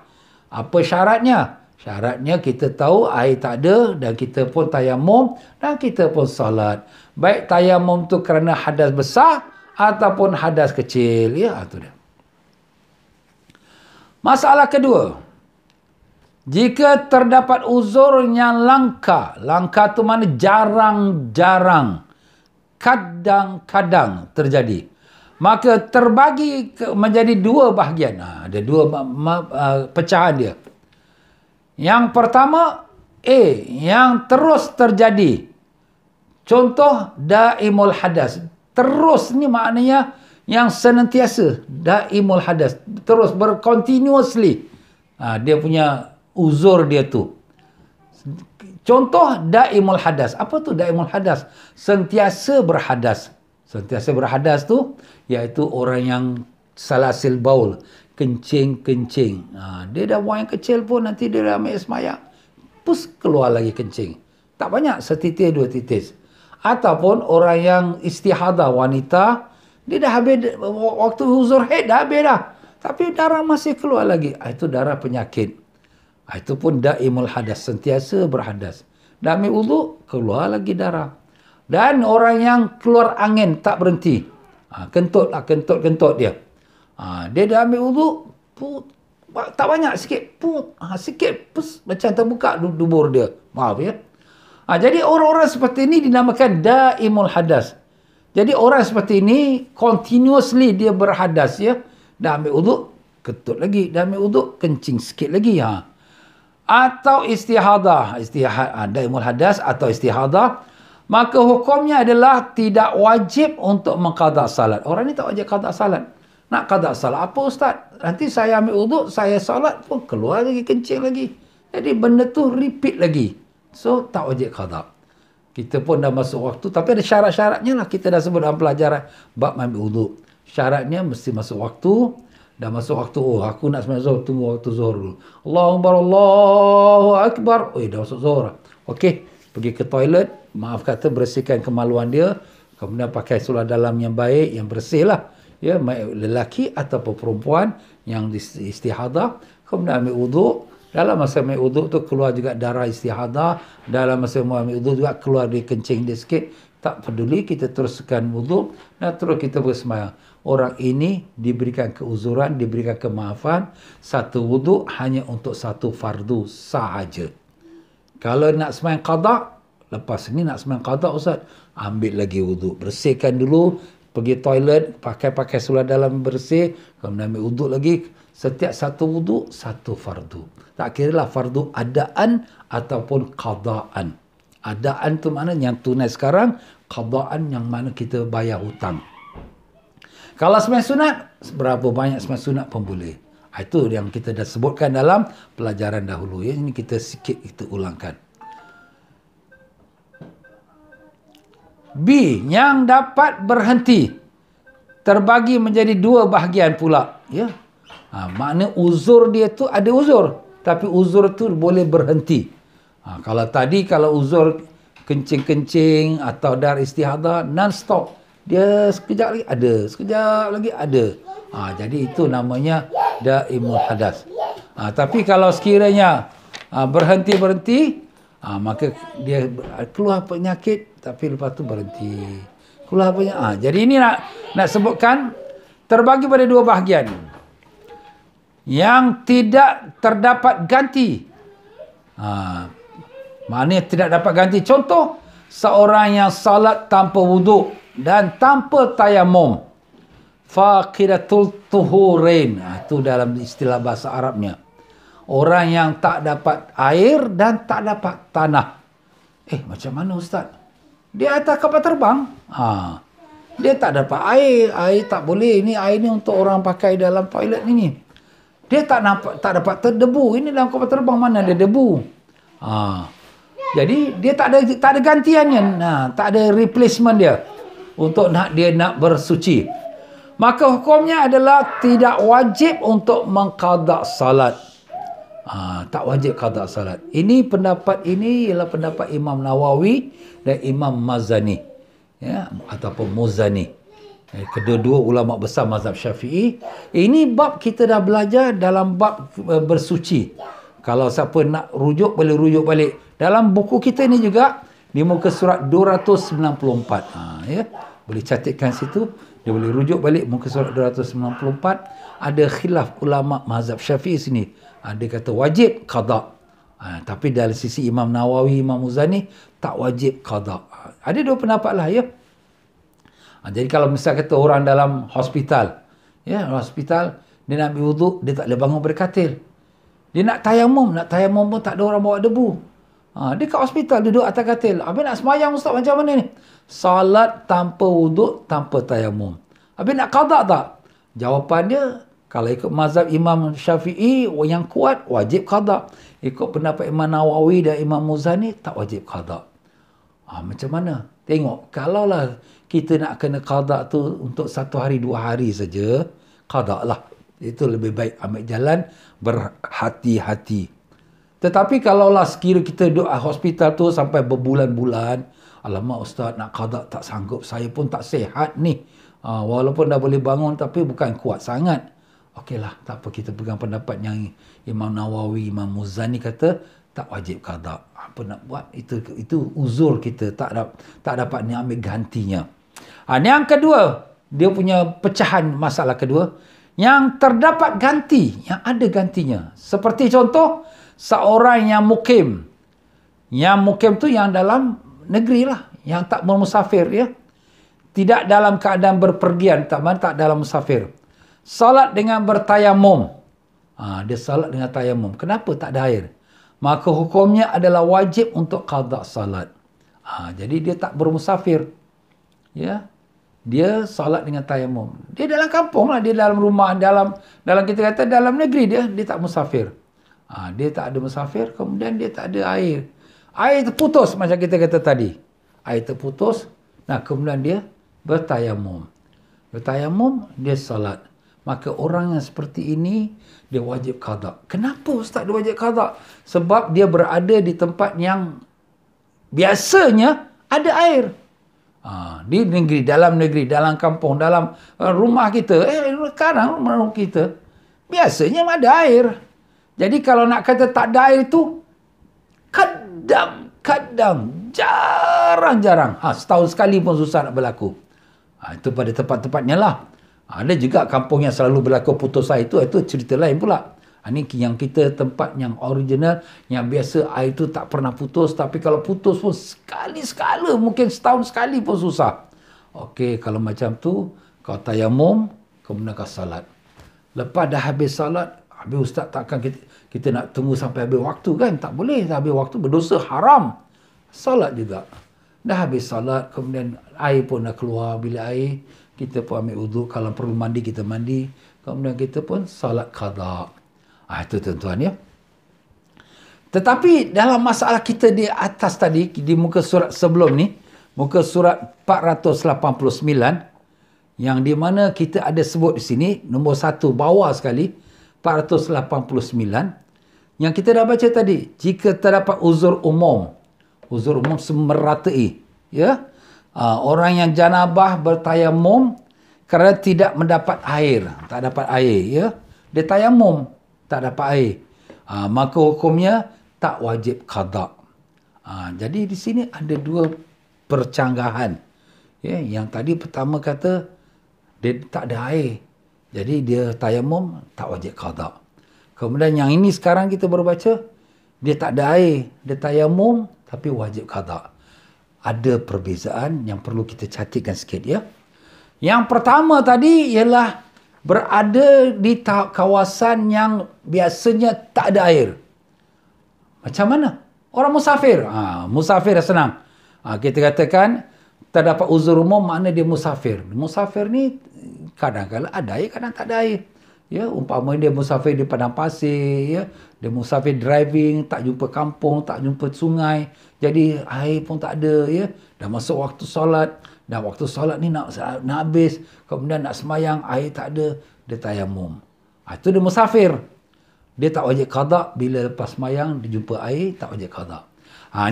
Apa syaratnya? Syaratnya kita tahu air tak ada dan kita pun tayamum dan kita pun salat. Baik tayamum tu kerana hadas besar ataupun hadas kecil. Ya, itu dia. Masalah kedua. Jika terdapat uzur yang langka. Langka tu mana jarang-jarang. Kadang-kadang terjadi. Maka terbagi menjadi dua bahagian. Ada dua pecahan dia. Yang pertama, A, yang terus terjadi. Contoh, daimul hadas. Terus ni maknanya yang senantiasa. Daimul hadas. Terus, berkontinuously. Dia punya uzur dia tu. Contoh, daimul hadas. Apa tu daimul hadas? Sentiasa berhadas. Sentiasa berhadas tu, iaitu orang yang salasil baul. Kencing-kencing. Dia dah buang yang kecil pun, nanti dia dah ambil semayang. Pus keluar lagi kencing. Tak banyak, setitis, dua titis. Ataupun orang yang istihadah, wanita, dia dah habis, waktu uzur haid dah habis dah. Tapi darah masih keluar lagi. Itu darah penyakit. Itu pun daimul hadas, sentiasa berhadas. Dah ambil wuduk, keluar lagi darah. Dan orang yang keluar angin, tak berhenti. Kentut lah, kentut dia. Dia dah ambil wuduk, tak banyak, sikit, sikit, pus, macam terbuka dubur dia. Maaf ya. Jadi orang-orang seperti ini dinamakan daimul hadas. Jadi orang seperti ini, continuously dia berhadas ya. Dah ambil wuduk, kentut lagi. Dah ambil wuduk, kencing sikit lagi. Atau istihadah. Daimul hadas atau istihadah. Maka hukumnya adalah tidak wajib untuk mengqada salat. Orang ni tak wajib qada salat. Nak qada salat apa ustaz? Nanti saya ambil wuduk, saya salat pun keluar lagi, kencing lagi. Jadi benda tu repeat lagi. So tak wajib qada. Kita pun dah masuk waktu, tapi ada syarat-syaratnya lah. Kita dah sebut dalam pelajaran bab ambil wuduk. Syaratnya mesti masuk waktu. Dah masuk waktu, aku nak sembahyang zuhur, tunggu waktu zuhur dulu. Allahu Akbar. Dah masuk zuhur. Okey, pergi ke toilet. Maaf kata, bersihkan kemaluan dia. Kemudian pakai seluar dalam yang baik, yang bersih lah. Ya, lelaki ataupun perempuan yang istihadah. Kemudian ambil wuduk. Dalam masa ambil wuduk tu keluar juga darah istihadah. Dalam masa ambil wuduk juga keluar dia kencing dia sikit. Tak peduli, kita teruskan wuduk. Dan terus kita bersemayang. Orang ini diberikan keuzuran, diberikan kemaafan. Satu wuduk hanya untuk satu fardu sahaja. Kalau nak semayang qada, lepas ni nak sembahyang qada ustaz, ambil lagi wuduk, bersihkan dulu, pergi toilet, pakai seluar dalam bersih, kemudian ambil wuduk lagi. Setiap satu wuduk satu fardu. Tak kiralah fardu adaan ataupun qadaan. Adaan tu mana yang tunai sekarang, qadaan yang mana kita bayar hutang. Kalau sembahyang sunat, berapa banyak sembahyang sunat pun boleh. Itu yang kita dah sebutkan dalam pelajaran dahulu ya. Ini kita sikit kita ulangkan. B, yang dapat berhenti. Terbagi menjadi dua bahagian pula. Ya. Makna uzur dia tu ada uzur. Tapi uzur tu boleh berhenti. Kalau tadi, kalau uzur kencing-kencing atau dar istihadah, non-stop. Dia sekejap lagi ada, sekejap lagi ada. Jadi itu namanya daimul hadas. Tapi kalau sekiranya berhenti-berhenti, maka dia keluar penyakit, tapi lepas tu berhenti. Keluar penyakit. Jadi ini nak sebutkan, terbagi pada dua bahagian. Yang tidak terdapat ganti. Maknanya tidak dapat ganti. Contoh, seorang yang salat tanpa wuduk dan tanpa tayamum. Faqidatul tuhurain. Itu dalam istilah bahasa Arabnya. Orang yang tak dapat air dan tak dapat tanah. Macam mana ustaz? Dia atas kapal terbang. Dia tak dapat air. Air tak boleh. Ini air ni untuk orang pakai dalam toilet ni. Dia tak dapat terdebu. Ini dalam kapal terbang mana ada debu. Jadi dia tak ada gantiannya. Tak ada replacement dia. Untuk dia nak bersuci. Maka hukumnya adalah tidak wajib untuk mengqada salat. Tak wajib qada salat. Ini pendapat ini ialah pendapat Imam Nawawi dan Imam Mazani, ya, ataupun Muzani. Kedua-dua ulama besar mazhab Syafi'i. Ini bab kita dah belajar dalam bab bersuci. Kalau siapa nak rujuk boleh rujuk balik. Dalam buku kita ni juga di muka surat 294. Ya, boleh catatkan situ. Dia boleh rujuk balik muka surat 294. Ada khilaf ulama mazhab Syafi'i sini. Dia kata wajib qada. Tapi dari sisi Imam Nawawi, Imam Muzani tak wajib qada. Ada dua pendapat lah, ya. Jadi kalau misal kata orang dalam hospital, ya, hospital, dia nak ambil wuduk, dia tak boleh bangun daripada katil. Dia nak tayamum pun tak ada orang bawa debu. Dia kat hospital duduk atas katil. Habis nak semayang, ustaz, macam mana ni? Salat tanpa wuduk, tanpa tayamum. Habis nak qada tak? Jawapan dia, kalau ikut mazhab Imam Syafi'i yang kuat, wajib qada. Ikut pendapat Imam Nawawi dan Imam Muzani, tak wajib qada. Macam mana? Tengok, kalaulah kita nak kena qada tu untuk 1 hari 2 hari saja, qada lah. Itu lebih baik ambil jalan berhati-hati. Tetapi kalaulah sekira kita duduk hospital tu sampai berbulan-bulan, alamak ustaz, nak qada tak sanggup, saya pun tak sihat ni. Walaupun dah boleh bangun tapi bukan kuat sangat. Okeylah, tak apa, kita pegang pendapat yang Imam Nawawi, Imam Muzani kata tak wajib qada. Apa nak buat? Itu uzur kita, tak dapat ni ambil gantinya. Yang kedua, dia punya pecahan masalah kedua, yang terdapat ganti, yang ada gantinya. Seperti contoh, seorang yang mukim. Yang mukim tu yang dalam negeri lah, yang tak bermusafir, ya. Tidak dalam keadaan berpergian, tak dalam musafir. Salat dengan bertayamum. Dia salat dengan tayamum. Kenapa tak ada air? Maka hukumnya adalah wajib untuk qada salat. Jadi dia tak bermusafir. Ya. Dia salat dengan tayamum. Dia dalam kampung lah, dia dalam rumah, dalam kita kata dalam negeri dia tak musafir. Dia tak ada musafir, kemudian dia tak ada air. Air terputus macam kita kata tadi. Air terputus, kemudian dia bertayamum. Bertayamum, dia salat. Maka orang yang seperti ini, dia wajib qada. Kenapa ustaz dia wajib qada? Sebab dia berada di tempat yang biasanya ada air. Di negeri, dalam kampung, dalam rumah kita, sekarang rumah kita, biasanya ada air. Jadi kalau nak kata tak ada air itu, kadang-kadang, jarang-jarang. Setahun sekali pun susah nak berlaku. Itu pada tempat-tempatnya lah. Ada juga kampung yang selalu berlaku putus air itu cerita lain pula. Ini yang kita tempat yang original, yang biasa air itu tak pernah putus. Tapi kalau putus pun sekali-sekala, mungkin setahun sekali pun susah. Okey, kalau macam tu, kau tayamum, kemudian kau salat. Lepas dah habis salat, habis ustaz takkan kita nak tunggu sampai habis waktu kan? Tak boleh, dah habis waktu berdosa, haram. Salat juga. Dah habis salat, kemudian air pun dah keluar, bilik air, kita pun ambil wuduk, kalau perlu mandi kita mandi, kemudian kita pun salat qada. Itu tuan-tuan, ya. Tetapi dalam masalah kita di atas tadi, di muka surat sebelum ni, muka surat 489, yang di mana kita ada sebut di sini, nombor 1 bawah sekali, 489, yang kita dah baca tadi, jika terdapat uzur umum semeratai, ya. Orang yang janabah bertayamum kerana tidak mendapat air, tak dapat air, ya. Dia tayamum, tak dapat air. Maka hukumnya tak wajib qada. Jadi di sini ada dua percanggahan. Ya, yang tadi pertama kata dia tak ada air. Jadi dia tayamum, tak wajib qada. Kemudian yang ini sekarang kita baru baca, dia tak ada air, dia tayamum tapi wajib qada. Ada perbezaan yang perlu kita catatkan sikit, ya. Yang pertama tadi ialah berada di kawasan yang biasanya tak ada air. Macam mana? Orang musafir. Musafir dah senang. Kita katakan terdapat uzur umum, makna dia musafir. Musafir ni kadang-kadang ada air, kadang tak ada air. Ya, umpama dia musafir di padang pasir, ya. Dia musafir driving, tak jumpa kampung, tak jumpa sungai. Jadi air pun tak ada, ya. Dah masuk waktu solat. Dan waktu solat ni nak habis, kemudian nak semayang, air tak ada, dia tayamum. Itu dia musafir. dia tak wajib qada. Bila lepas sembahyang dia jumpa air, tak wajib qada.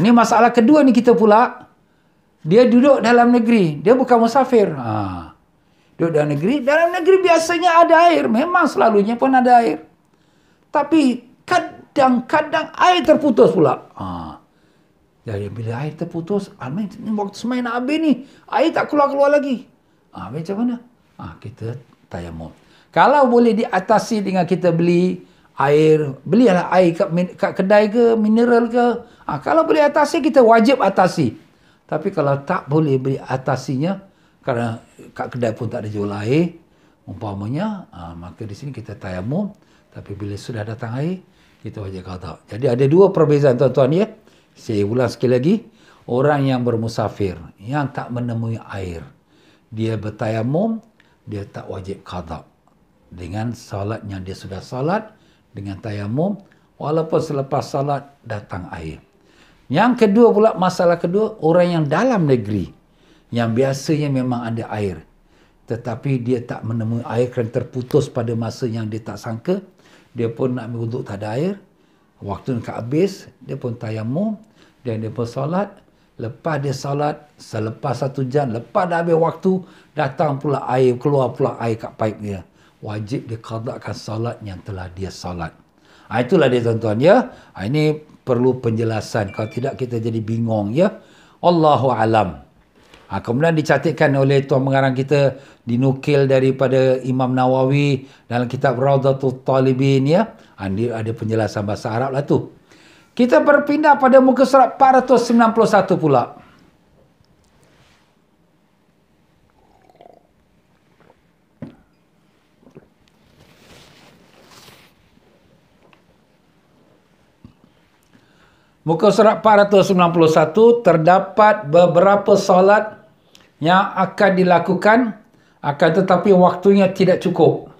Ni masalah kedua ni kita pula. Dia duduk dalam negeri, dia bukan musafir. Duduk dalam negeri. Dalam negeri biasanya ada air. Memang selalunya pun ada air. Tapi kadang-kadang air terputus pula. Jadi bila air terputus, waktu sembahyang nak habis ni, air tak keluar-keluar lagi. Macam mana? Kita tayamum. Kalau boleh diatasi dengan kita beli air, belilah air kat kedai ke, mineral ke. Kalau boleh atasi, kita wajib atasi. Tapi kalau tak boleh beli atasinya, kerana kat kedai pun tak ada jual air, umpamanya, maka di sini kita tayamum. Tapi bila sudah datang air, kita wajib qada. Jadi ada dua perbezaan tuan-tuan ya. Saya ulang sekali lagi. Orang yang bermusafir, yang tak menemui air, dia bertayamum, dia tak wajib qada. Dengan salat yang dia sudah salat, dengan tayamum, walaupun selepas salat datang air. Yang kedua pula, masalah kedua, orang yang dalam negeri, yang biasanya memang ada air, tetapi dia tak menemui air kerana terputus pada masa yang dia tak sangka, dia pun nak ambil wuduk tak ada air, waktu nak habis, dia pun tayamum, dan dia pun salat. Lepas dia salat, selepas 1 jam, lepas dah habis waktu, datang pula air, keluar pula air kat pipe dia. Wajib dia qadakan salat yang telah dia salat. Itulah dia tuan-tuan ya. Ini perlu penjelasan. Kalau tidak kita jadi bingung ya. Allahu alam. Kemudian dicatatkan oleh tuan pengarang kita, dinukil daripada Imam Nawawi dalam kitab Rawdatul Talibin ya. Dia ada penjelasan bahasa Arab lah tu. Kita berpindah pada muka surat 491 pula. Muka surat 491 terdapat beberapa solat yang akan dilakukan, akan tetapi waktunya tidak cukup.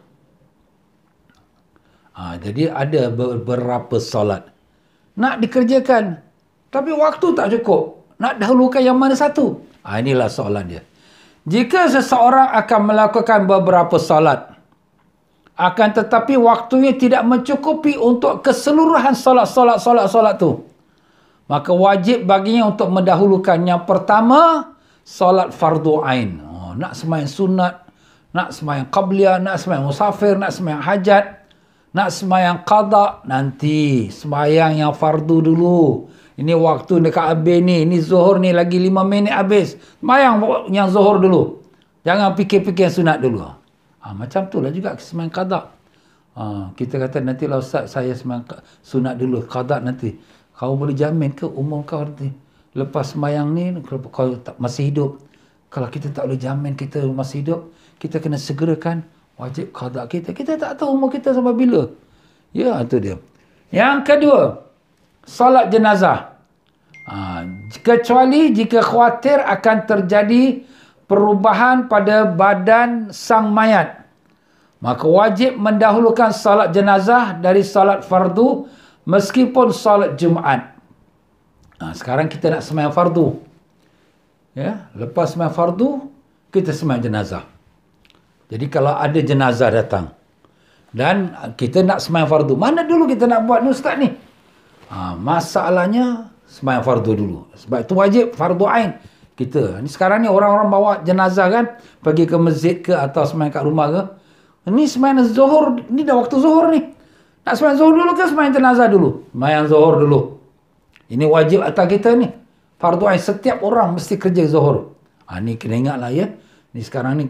Jadi ada beberapa solat nak dikerjakan, tapi waktu tak cukup. Nak dahulukan yang mana satu? Inilah soalan dia. Jika seseorang akan melakukan beberapa solat, akan tetapi waktunya tidak mencukupi untuk keseluruhan solat tu, maka wajib baginya untuk mendahulukan yang pertama, solat fardu ain. Nak sembahyang sunat, nak sembahyang qabliyah, nak sembahyang musafir, nak sembahyang hajat, nak sembahyang qada, nanti sembahyang yang fardu dulu. Ini waktu dekat habis ni, ini zuhur ni lagi 5 minit habis. Sembahyang yang zuhur dulu. Jangan fikir-fikir sunat dulu. Macam tu lah juga sembahyang qada. Kita kata nantilah Ustaz, saya sembahyang sunat dulu, qada nanti. Kau boleh jamin ke umur kau nanti lepas sembahyang ni, kalau kau masih hidup? Kalau kita tak boleh jamin kita masih hidup, kita kena segerakan wajib qada kita. Kita tak tahu umur kita sampai bila. Ya, itu dia. Yang kedua, solat jenazah. Kecuali jika khawatir akan terjadi perubahan pada badan sang mayat, maka wajib mendahulukan solat jenazah dari solat fardu, meskipun solat Jumaat. Sekarang kita nak sembahyang fardu. Ya, lepas sembahyang fardu, kita sembahyang jenazah. Jadi kalau ada jenazah datang dan kita nak sembahyang fardu, mana dulu kita nak buat ni Ustaz ni? Masalahnya sembahyang fardu dulu. Sebab itu wajib fardu ain. Kita ni sekarang ni orang-orang bawa jenazah kan, pergi ke masjid ke atau sembahyang kat rumah ke. Ni sembahyang zuhur, ni dah waktu zuhur ni. Nak sembahyang zuhur dulu ke sembahyang jenazah dulu? Sembahyang zuhur dulu. Ini wajib atas kita ni. Fardu ain, setiap orang mesti kerja zuhur. Ni kena ingatlah ya. Ni sekarang ni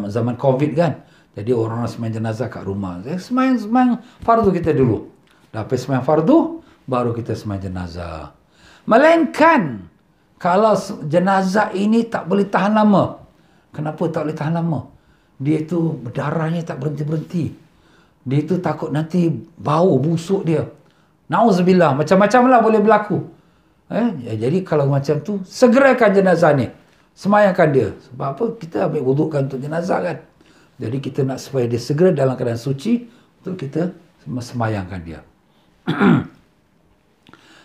zaman Covid kan. Jadi orang sembahyang jenazah kat rumah. Sembahyang fardu kita dulu. Dah habis sembahyang fardu, baru kita sembahyang jenazah. Melainkan kalau jenazah ini tak boleh tahan lama. Kenapa tak boleh tahan lama? Dia tu darahnya tak berhenti-berhenti. Dia tu takut nanti bau busuk dia. Nauzubillah, macam-macam lah boleh berlaku. Jadi kalau macam tu, segerakan jenazah ni. Semayangkan dia. Sebab apa? Kita ambil wudukkan untuk jenazah kan. Jadi kita nak supaya dia segera dalam keadaan suci, untuk kita semayangkan dia.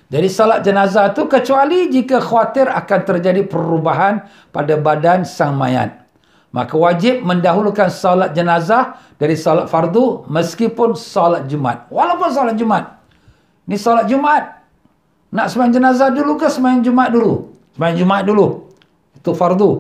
Jadi salat jenazah tu kecuali jika khawatir akan terjadi perubahan pada badan sang mayat, Maka wajib mendahulukan solat jenazah dari solat fardu meskipun solat Jumaat. Walaupun solat Jumaat. Ni solat Jumaat. Nak sembahyang jenazah dulu ke sembahyang Jumaat dulu? Sembahyang Jumaat dulu. Itu fardu.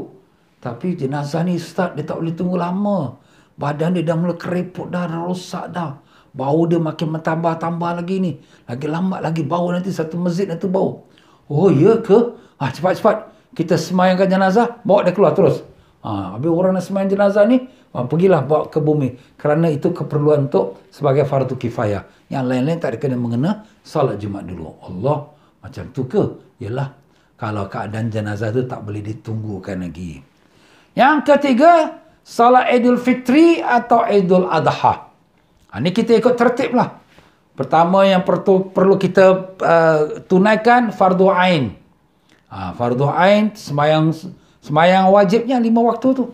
Tapi jenazah ni Ustaz, dia tak boleh tunggu lama. Badan dia dah mula keriput dah rosak dah. Bau dia makin bertambah-tambah lagi ni. Lagi lambat lagi bau, nanti satu masjid nanti bau. Oh ya ke? Cepat-cepat. Kita sembahyangkan jenazah, bawa dia keluar terus. Habis orang nak sembahyang jenazah ni, pergilah bawa ke bumi. Kerana itu keperluan untuk sebagai fardu kifayah. Yang lain-lain tak ada kena mengena solat Jumaat dulu. Allah, macam tu ke? Yalah, kalau keadaan jenazah tu tak boleh ditunggukan lagi. Yang ketiga, solat Idul Fitri atau Idul Adha. Ini kita ikut tertib lah. Pertama yang perlu kita tunaikan fardu ain. Fardu ain, sembahyang wajibnya 5 waktu tu.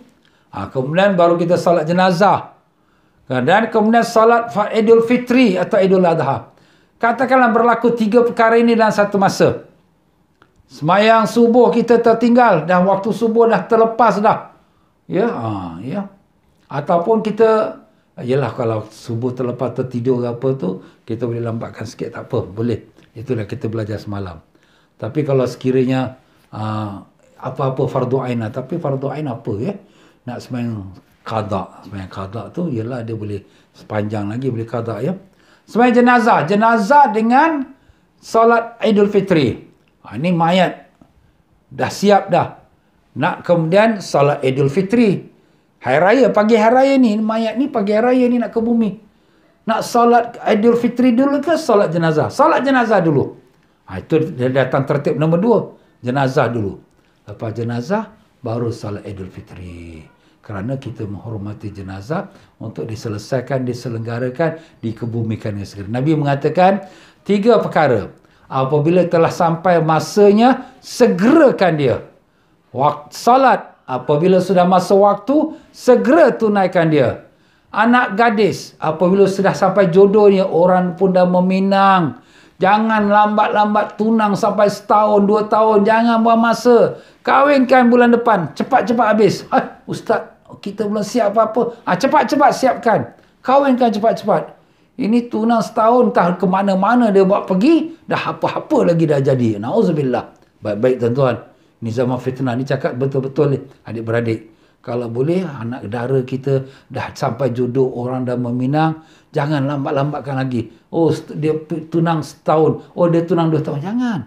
Kemudian baru kita solat jenazah. Dan kemudian solat Idul Fitri atau Idul Adha. Katakanlah berlaku 3 perkara ini dalam satu masa. Sembahyang subuh kita tertinggal dan waktu subuh dah terlepas dah. Ya, ya. Ataupun kita, yalah kalau subuh terlepas tertidur ke apa tu, kita boleh lambatkan sikit, tak apa, boleh. Itulah kita belajar semalam. Tapi kalau sekiranya apa-apa fardu ain lah. Tapi fardu ain apa ya? Nak sembahyang qada. Sembahyang qada tu ialah dia boleh sepanjang lagi boleh qada ya. Sembahyang jenazah. Jenazah dengan solat Idul Fitri. Ini mayat. Dah siap dah. Nak kemudian solat Idul Fitri. Hari Raya, pagi Hari Raya ni, mayat ni pagi Hari Raya ni nak ke bumi. Nak solat Idul Fitri dulu ke solat jenazah? Solat jenazah dulu. Itu dia datang tertib nombor 2. Jenazah dulu. Lepas jenazah, baru solat Idul Fitri. Kerana kita menghormati jenazah untuk diselesaikan, diselenggarakan, dikebumikan dengan segera. Nabi mengatakan 3 perkara. Apabila telah sampai masanya, segerakan dia. Salat, apabila sudah masa waktu, segera tunaikan dia. Anak gadis, apabila sudah sampai jodohnya, orang pun dah meminang. Jangan lambat-lambat tunang sampai setahun, 2 tahun. Jangan buang masa. Kahwinkan bulan depan. Cepat-cepat habis. Ustaz, kita belum siap apa-apa. Cepat-cepat siapkan. Kahwinkan cepat-cepat. Ini tunang setahun, entah ke mana-mana dia buat pergi. Dah apa-apa lagi dah jadi. Na'udzubillah. Baik-baik tuan-tuan. Ini zaman fitnah. Ini cakap betul-betul ni, adik-beradik. Kalau boleh, anak dara kita dah sampai jodoh, orang dah meminang. Jangan lambat-lambatkan lagi. Oh, dia tunang setahun. Oh, dia tunang 2 tahun. Jangan.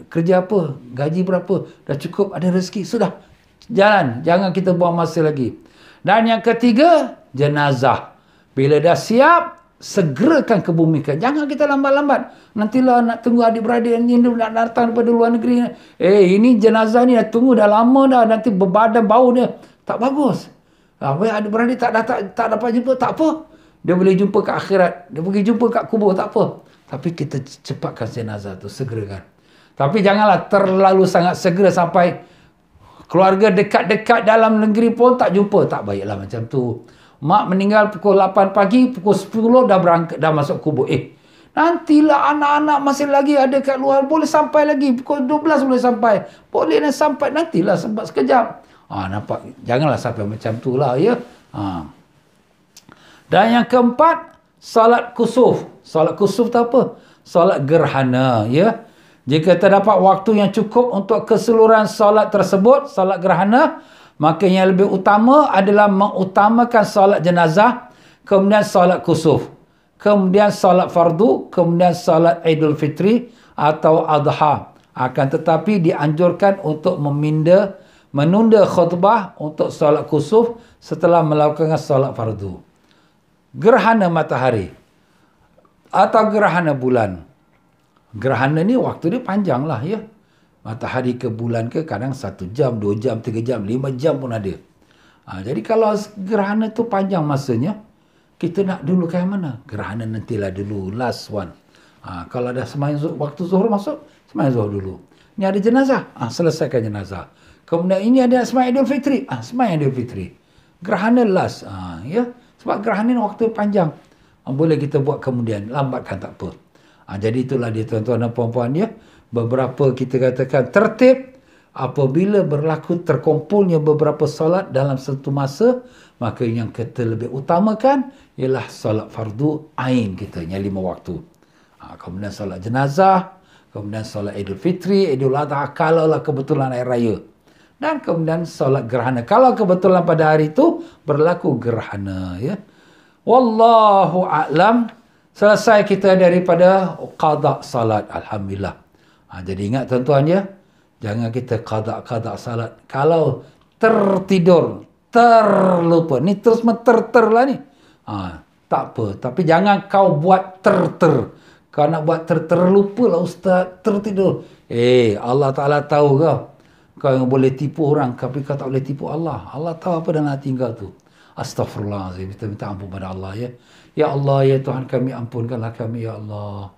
Kerja apa? Gaji berapa? Dah cukup, ada rezeki. Sudah. Jalan. Jangan kita buang masa lagi. Dan yang ketiga, jenazah. Bila dah siap, segerakan kebumikan. Jangan kita lambat-lambat. Nantilah nak tunggu adik-beradik yang nak datang daripada luar negeri. Ini jenazah ni dah tunggu dah lama dah. Nanti berbadan bau dia. Tak bagus. Adik-beradik tak dapat jumpa, tak apa. Dia boleh jumpa kat akhirat. Dia pergi jumpa kat kubur, tak apa. Tapi kita cepatkan jenazah tu, segerakan. Tapi janganlah terlalu sangat segera sampai keluarga dekat-dekat dalam negeri pun tak jumpa. Tak baiklah macam tu. Mak meninggal pukul 8 pagi, pukul 10 dah berangkat, dah masuk kubur. Nantilah anak-anak masih lagi ada kat luar, boleh sampai lagi. Pukul 12 boleh sampai. Boleh nak sampai, nantilah sempat sekejap. Nampak? Janganlah sampai macam tu lah, ya. Dan yang keempat, salat kusuf. Salat kusuf tu apa? Salat gerhana, ya. Jika terdapat waktu yang cukup untuk keseluruhan salat tersebut, salat gerhana, maka yang lebih utama adalah mengutamakan salat jenazah, kemudian salat kusuf, kemudian salat fardu, kemudian salat Idul Fitri atau Adha. Akan tetapi dianjurkan untuk menunda khutbah untuk salat kusuf setelah melakukan salat fardu. Gerhana matahari atau gerhana bulan. Gerhana ni waktu dia panjang lah, ya. Matahari ke bulan ke kadang 1 jam, 2 jam, 3 jam, 5 jam pun ada. Jadi kalau gerhana tu panjang masanya, kita nak dulu kayak mana? Gerhana nantilah dulu, last one. Kalau dah sembahyang waktu zuhur masuk, sembahyang zuhur dulu. Ni ada jenazah, selesaikan jenazah. Kemudian ini ada sembahyang Idul Fitri, sembahyang Idul Fitri. Gerhana last, ya. Sebab gerhana ni waktu panjang. Boleh kita buat kemudian, lambatkan tak apa. Jadi itulah dia tuan-tuan dan puan-puan, ya. Beberapa kita katakan tertib apabila berlaku terkumpulnya beberapa solat dalam satu masa, maka yang kita lebih utamakan ialah solat fardu ain kita yang 5 waktu. Kemudian solat jenazah, kemudian solat Idul Fitri, Idul Adha kalaulah kebetulan hari raya. Dan kemudian solat gerhana kalau kebetulan pada hari itu berlaku gerhana, ya. Wallahu a'lam. Selesai kita daripada qada salat, alhamdulillah. Jadi ingat tuan-tuan ya, jangan kita qada salat kalau tertidur, terlupa. Ni terus ter lah ni. Tak apa, tapi jangan kau buat ter. Kau nak buat terlupa lah ustaz, tertidur. Allah Taala tahu kau. Kau yang boleh tipu orang, tapi kau tak boleh tipu Allah. Allah tahu apa dalam hati kau tu. Astaghfirullahaladzim. Kita minta ampun pada Allah ya. Ya Allah, ya Tuhan kami, ampunkanlah kami ya Allah.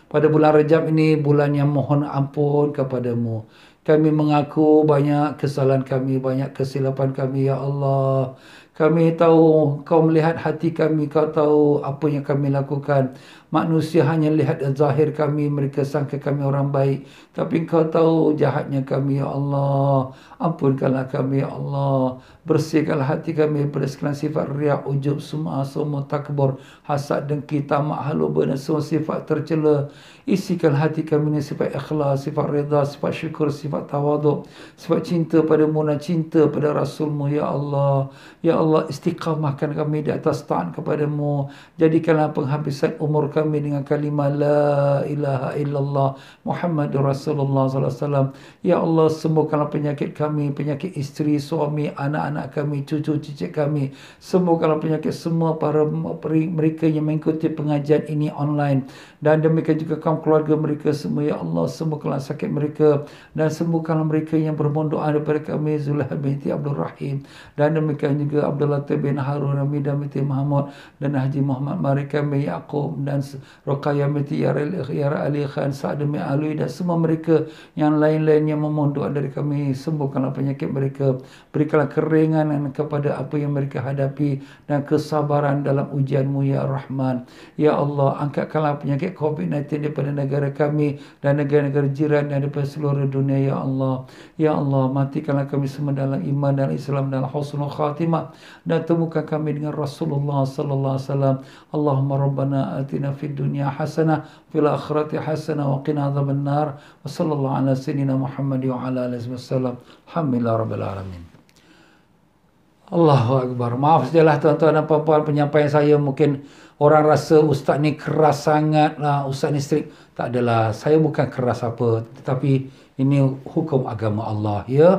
Pada bulan Rajab ini, bulan yang mohon ampun kepadamu. Kami mengaku banyak kesalahan kami, banyak kesilapan kami ya Allah. Kami tahu kau melihat hati kami, kau tahu apa yang kami lakukan. Manusia hanya lihat zahir kami, mereka sangka kami orang baik. Tapi kau tahu jahatnya kami ya Allah. Ampunkanlah kami ya Allah. Bersihkanlah hati kami daripada segala sifat riak, ujub, sum'ah, takbur, hasad, dengki, tamak, haluba dan semua sifat tercela. Isikan hati kami dengan sifat ikhlas, sifat reda, sifat syukur, sifat tawaduk, sifat cinta padamu dan cinta pada Rasulmu ya Allah. Ya Allah, istiqamahkan kami di atas taat kepadamu. Jadikanlah penghabisan umur kami dengan kalimah la ilaha illallah Muhammadur Rasulullah sallallahu alaihi wasallam. Ya Allah, sembuhkanlah penyakit kami, penyakit isteri, suami, anak-anak kami, cucu cicit kami. Sembuhkanlah penyakit semua para mereka yang mengikuti pengajian ini online, dan demikian juga kaum keluarga mereka semua. Ya Allah, sembuhkanlah sakit mereka dan sembuhkanlah mereka yang bermohon doa daripada kami, Zulaiha binti Abdul Rahim, dan demikian juga Abdul Latif bin Harun, Hamidah binti Muhammad, dan Haji Muhammad Mari kami Yaqub, dan Ruqayyah binti Yara Ali Khan, Sa'ad bin Alwi, dan semua mereka yang lain-lain yang memohon doa dari kami. Sembuhkanlah penyakit mereka, berikanlah keringanan kepada apa yang mereka hadapi dan kesabaran dalam ujianmu ya Rahman. Ya Allah, angkatkanlah penyakit COVID-19 daripada negara kami dan negara-negara jiran dan daripada seluruh dunia ya Allah. Ya Allah, matikanlah kami semua dalam iman dan Islam dan husnul khatimah, dan temukan kami dengan Rasulullah sallallahu alaihi wasallam. Allahumma rabbana atina fid dunya hasanah fil akhirati hasanah wa qina adzabannar. Wa sallallahu ala sayyidina Muhammad wa ala alihi wasallam. Alhamdulillah rabbil alamin. Allahu Akbar. Maaf sajalah tuan-tuan dan puan-puan, penyampaian saya mungkin orang rasa ustaz ni keras sangat lah, ustaz ni strict. Tak adalah, saya bukan keras apa, tetapi ini hukum agama Allah ya.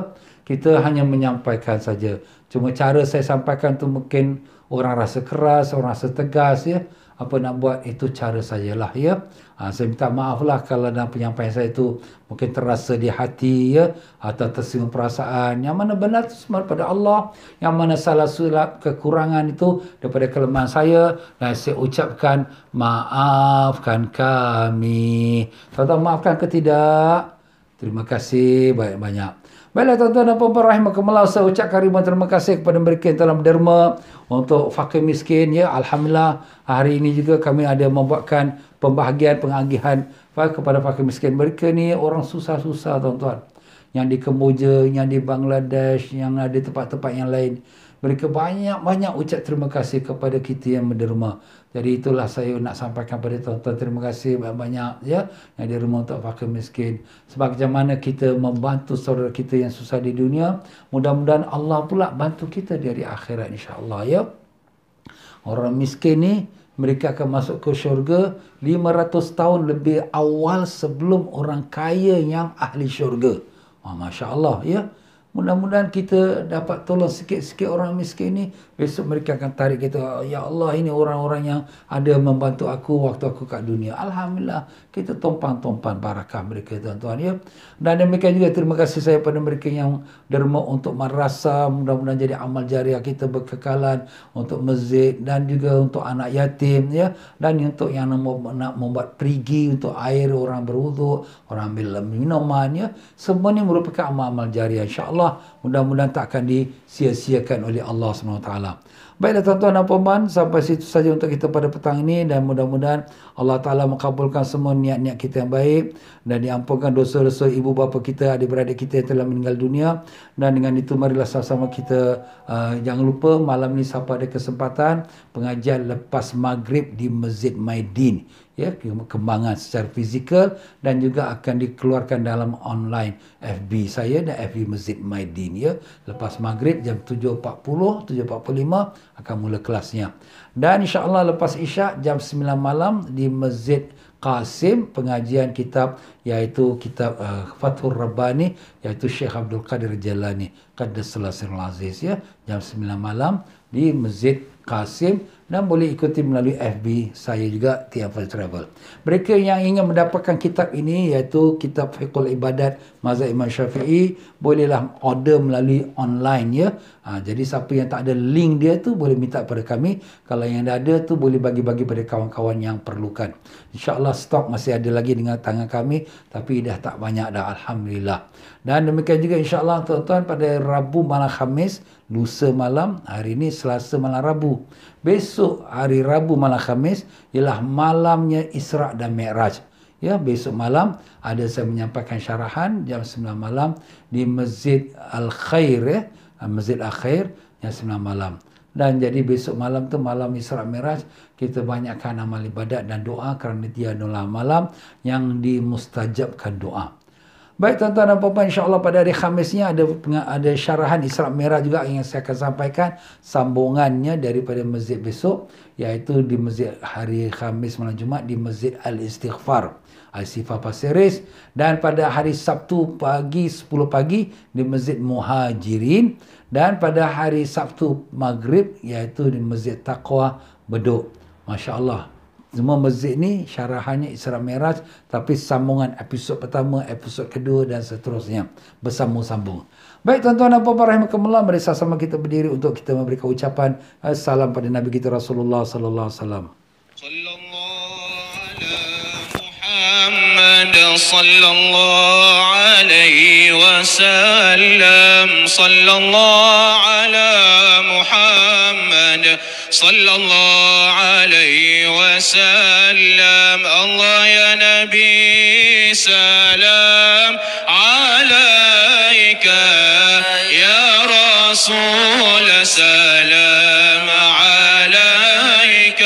Kita hanya menyampaikan saja. Cuma cara saya sampaikan tu mungkin orang rasa keras, orang rasa tegas ya. Apa nak buat, itu cara sajalah ya. Saya minta maaf lah kalau dalam penyampaian saya itu mungkin terasa di hati ya, atau tersinggung perasaan. Yang mana benar itu semua daripada Allah, yang mana salah silap kekurangan itu daripada kelemahan saya, dan saya ucapkan maafkan kami. Tuan-tuan maafkan ke tidak? Terima kasih banyak-banyak. Baiklah tuan-tuan dan puan-puan rahimakumullah, saya ucapkan ribuan terima kasih kepada mereka yang telah berderma untuk fakir miskin ya. Alhamdulillah, hari ini juga kami ada membuatkan pembahagian pengagihan kepada fakir miskin. Mereka ni orang susah-susah tuan-tuan, yang di Kemboja, yang di Bangladesh, yang ada tempat-tempat yang lain. Mereka banyak-banyak ucap terima kasih kepada kita yang menderma. Jadi itulah saya nak sampaikan pada tuan-tuan, terima kasih banyak-banyak ya, yang derma untuk fakir miskin. Sebab macam mana kita membantu saudara kita yang susah di dunia, mudah-mudahan Allah pula bantu kita di hari akhirat insya-Allah ya. Orang miskin ni mereka akan masuk ke syurga 500 tahun lebih awal sebelum orang kaya yang ahli syurga. Masya-Allah ya. Mudah-mudahan kita dapat tolong sikit-sikit orang miskin ni. Besok mereka akan tarik kita, ya Allah, ini orang-orang yang ada membantu aku waktu aku kat dunia. Alhamdulillah, kita tumpang-tumpang barakah mereka tuan-tuan ya. Dan demikian juga terima kasih saya pada mereka yang derma untuk madrasah. Mudah-mudahan jadi amal jariah kita berkekalan, untuk masjid dan juga untuk anak yatim ya. Dan untuk yang nak membuat perigi untuk air orang berwuduk, orang ambil minuman ya. Semua ni merupakan amal-amal jariah insya-Allah. Mudah-mudahan tak akan disia-siakan oleh Allah SWT. Baiklah tuan-tuan dan puan, sampai situ saja untuk kita pada petang ini, dan mudah-mudahan Allah Ta'ala mengabulkan semua niat-niat kita yang baik dan diampunkan dosa-dosa ibu bapa kita, adik-beradik kita yang telah meninggal dunia. Dan dengan itu marilah sama-sama kita jangan lupa malam ni siapa ada kesempatan pengajian lepas maghrib di Masjid Maidin, ya, kembangan secara fizikal dan juga akan dikeluarkan dalam online FB saya dan FB Masjid Maidin, ya. Lepas maghrib jam 7.40, 7.45 akan mula kelasnya. Dan insya-Allah lepas isyak jam 9 malam di Masjid Qasim pengajian kitab, iaitu kitab Fathur Rabbani, iaitu Syekh Abdul Qadir Jalani Qaddasallahu Sirrul Aziz, ya, jam 9 malam di Masjid Qasim, dan boleh ikuti melalui FB saya juga, TFL Travel. Mereka yang ingin mendapatkan kitab ini, iaitu kitab Fiqhul Ibadat Mazhab Imam Syafi'i, bolehlah order melalui online, ya. Jadi siapa yang tak ada link dia tu boleh minta pada kami. Kalau yang dah ada tu boleh bagi-bagi pada kawan-kawan yang perlukan. InsyaAllah stok masih ada lagi dengan tangan kami, tapi dah tak banyak dah, alhamdulillah. Dan demikian juga insyaAllah tuan-tuan, pada Rabu malam Khamis, lusa malam, hari ini Selasa malam Rabu, besok hari Rabu malam Khamis ialah malamnya Isra' dan Mi'raj. Ya, besok malam ada saya menyampaikan syarahan jam 9 malam di Masjid Al-Khair, ya, Masjid Al-Khair jam 9 malam. Dan jadi besok malam tu malam Isra' Mi'raj, kita banyakkan amal ibadat dan doa kerana dia adalah malam yang dimustajabkan doa. Baik tuan-tuan dan puan-puan, insya-Allah pada hari Khamisnya ada syarahan Isra' Mi'raj juga yang saya akan sampaikan sambungannya daripada masjid besok, iaitu di masjid hari Khamis malam Jumaat di Masjid Al-Istighfar Al-Sifah Pasiris, dan pada hari Sabtu pagi 10 pagi di Masjid Muhajirin, dan pada hari Sabtu maghrib iaitu di Masjid Taqwa Bedok. Masya-Allah. Semua masjid ni syarahannya Isra' Mi'raj, tapi sambungan episod pertama, episod kedua dan seterusnya bersambung-sambung. Baik tuan-tuan dan puan-puan rahimakumullah, mari sama-sama kita berdiri untuk kita memberikan ucapan salam pada Nabi kita Rasulullah sallallahu alaihi wasallam. صلى الله عليه وسلم صلى الله على محمد صلى الله عليه وسلم الله يا نبي سلام عليك يا رسول سلام عليك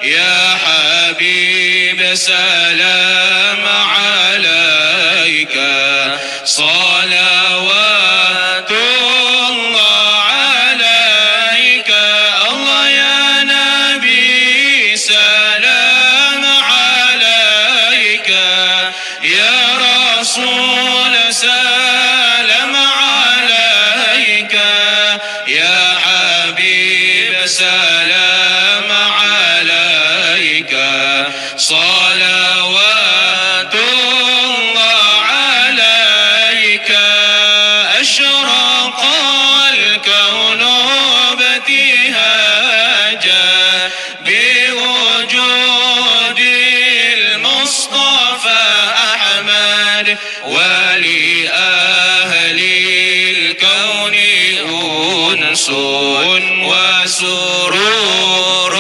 يا حبيب سلام عليك صلوات الله عليك الله يا نبي سلام عليك يا رسول سلام عليك يا حبيب سلام عليك صلوات الله عليك أشرق الكون ابتهاجا بوجود المصطفى أحمد ولأهل الكون أنس وسرور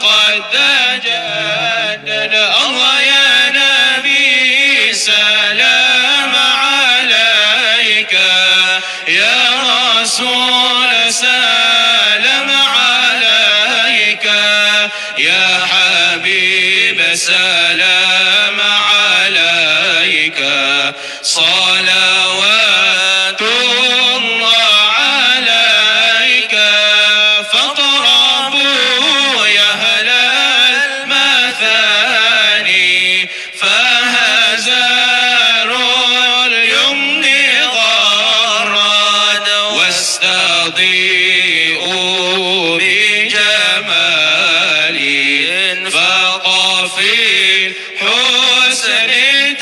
قد تجدد الله يا نبي سلام عليك يا رسول سلام عليك يا حبيب سلام عليك صلوات الله عليك فاقربوا يا أهل المثاني فهزار اليمن غرد واستضيئوا بجمال فقفي الحسن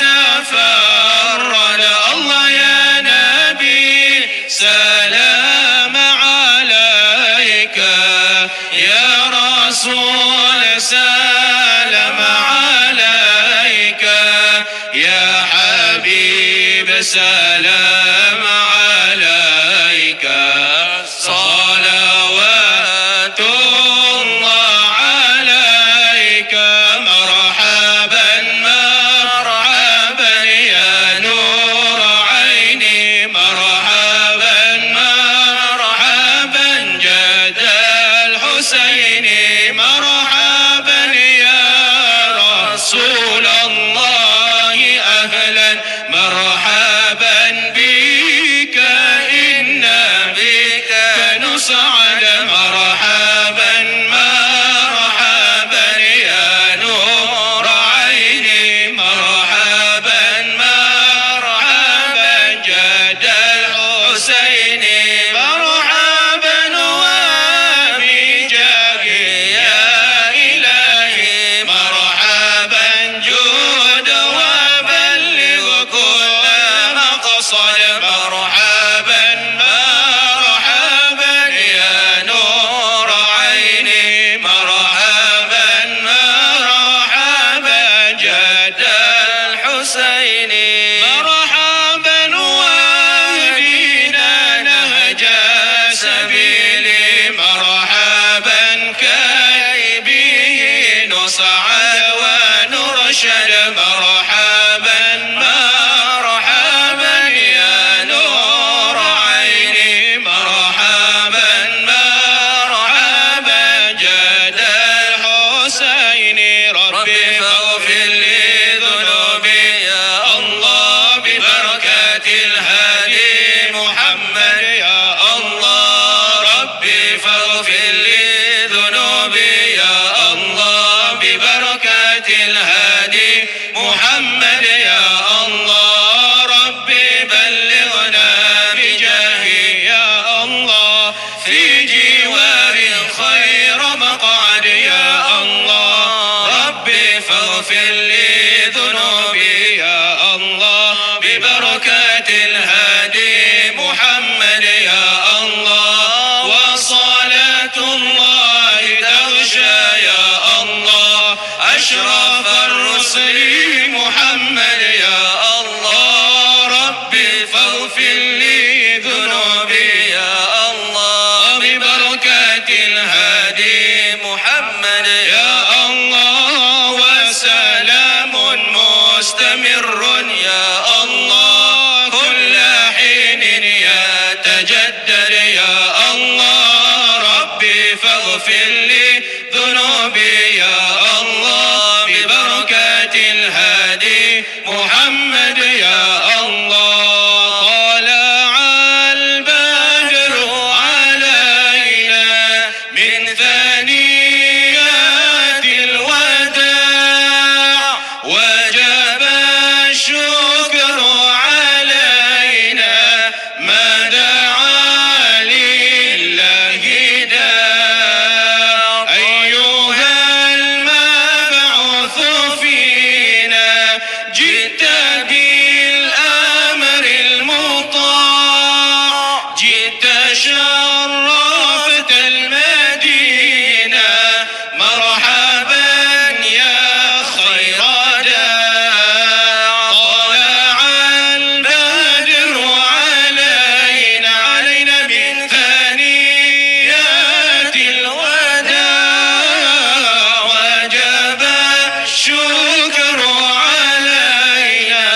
تفرد الله يا نبي سلام عليك يا رسول سلام عليك يا حبيب سلام عليك صلوات ربي فاغفر لي ذنوبي يا الله ببركات الهادي محمد يا الله ربي فاغفر لي ذنوبي يا الله ببركات الهادي محمد يا الله ربي بلغنا بجاهي يا الله في جوار خير مقعد يا الله ربي فاغفر لي ذنوبي يا الله ببركات الهادي محمد يا الله وصلاة الله تغشى يا الله أشرف الرسل محمد يا الله ربي فاغفر لي ذنوبي يا الله ببركات الهادي محمد يا الله وسلام مستمر يا الله كل حين يتجدد يا الله ربي فاغفر لي ذنوبي يا الله ببركات الهادي محمد يا الله طلع البدر علينا من ثنيات الوداع وجب الشكر علينا ما دعا لله داع أيها المبعوث فينا جئت بالأمر المطاع جئت شرفت المدينة مرحبا يا خير داع طلع البدر علينا من ثنيات الوداع وجب الشكر علينا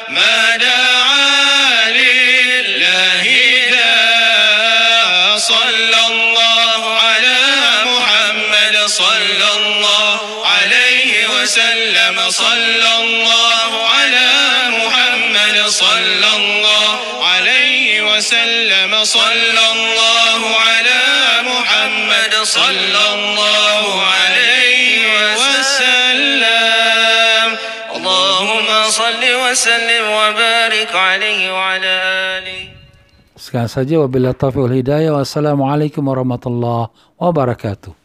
ما دعا لله داع صلى الله على محمد صلى الله عليه وسلم صلى الله على محمد صلى الله عليه وسلم صلى الله على محمد صلى الله عليه وسلم اللهم صل وسلم وبارك عليه وعلى آله. Sekian saja wabillahi taufiq wal hidayah. Wassalamualaikum warahmatullahi wabarakatuh.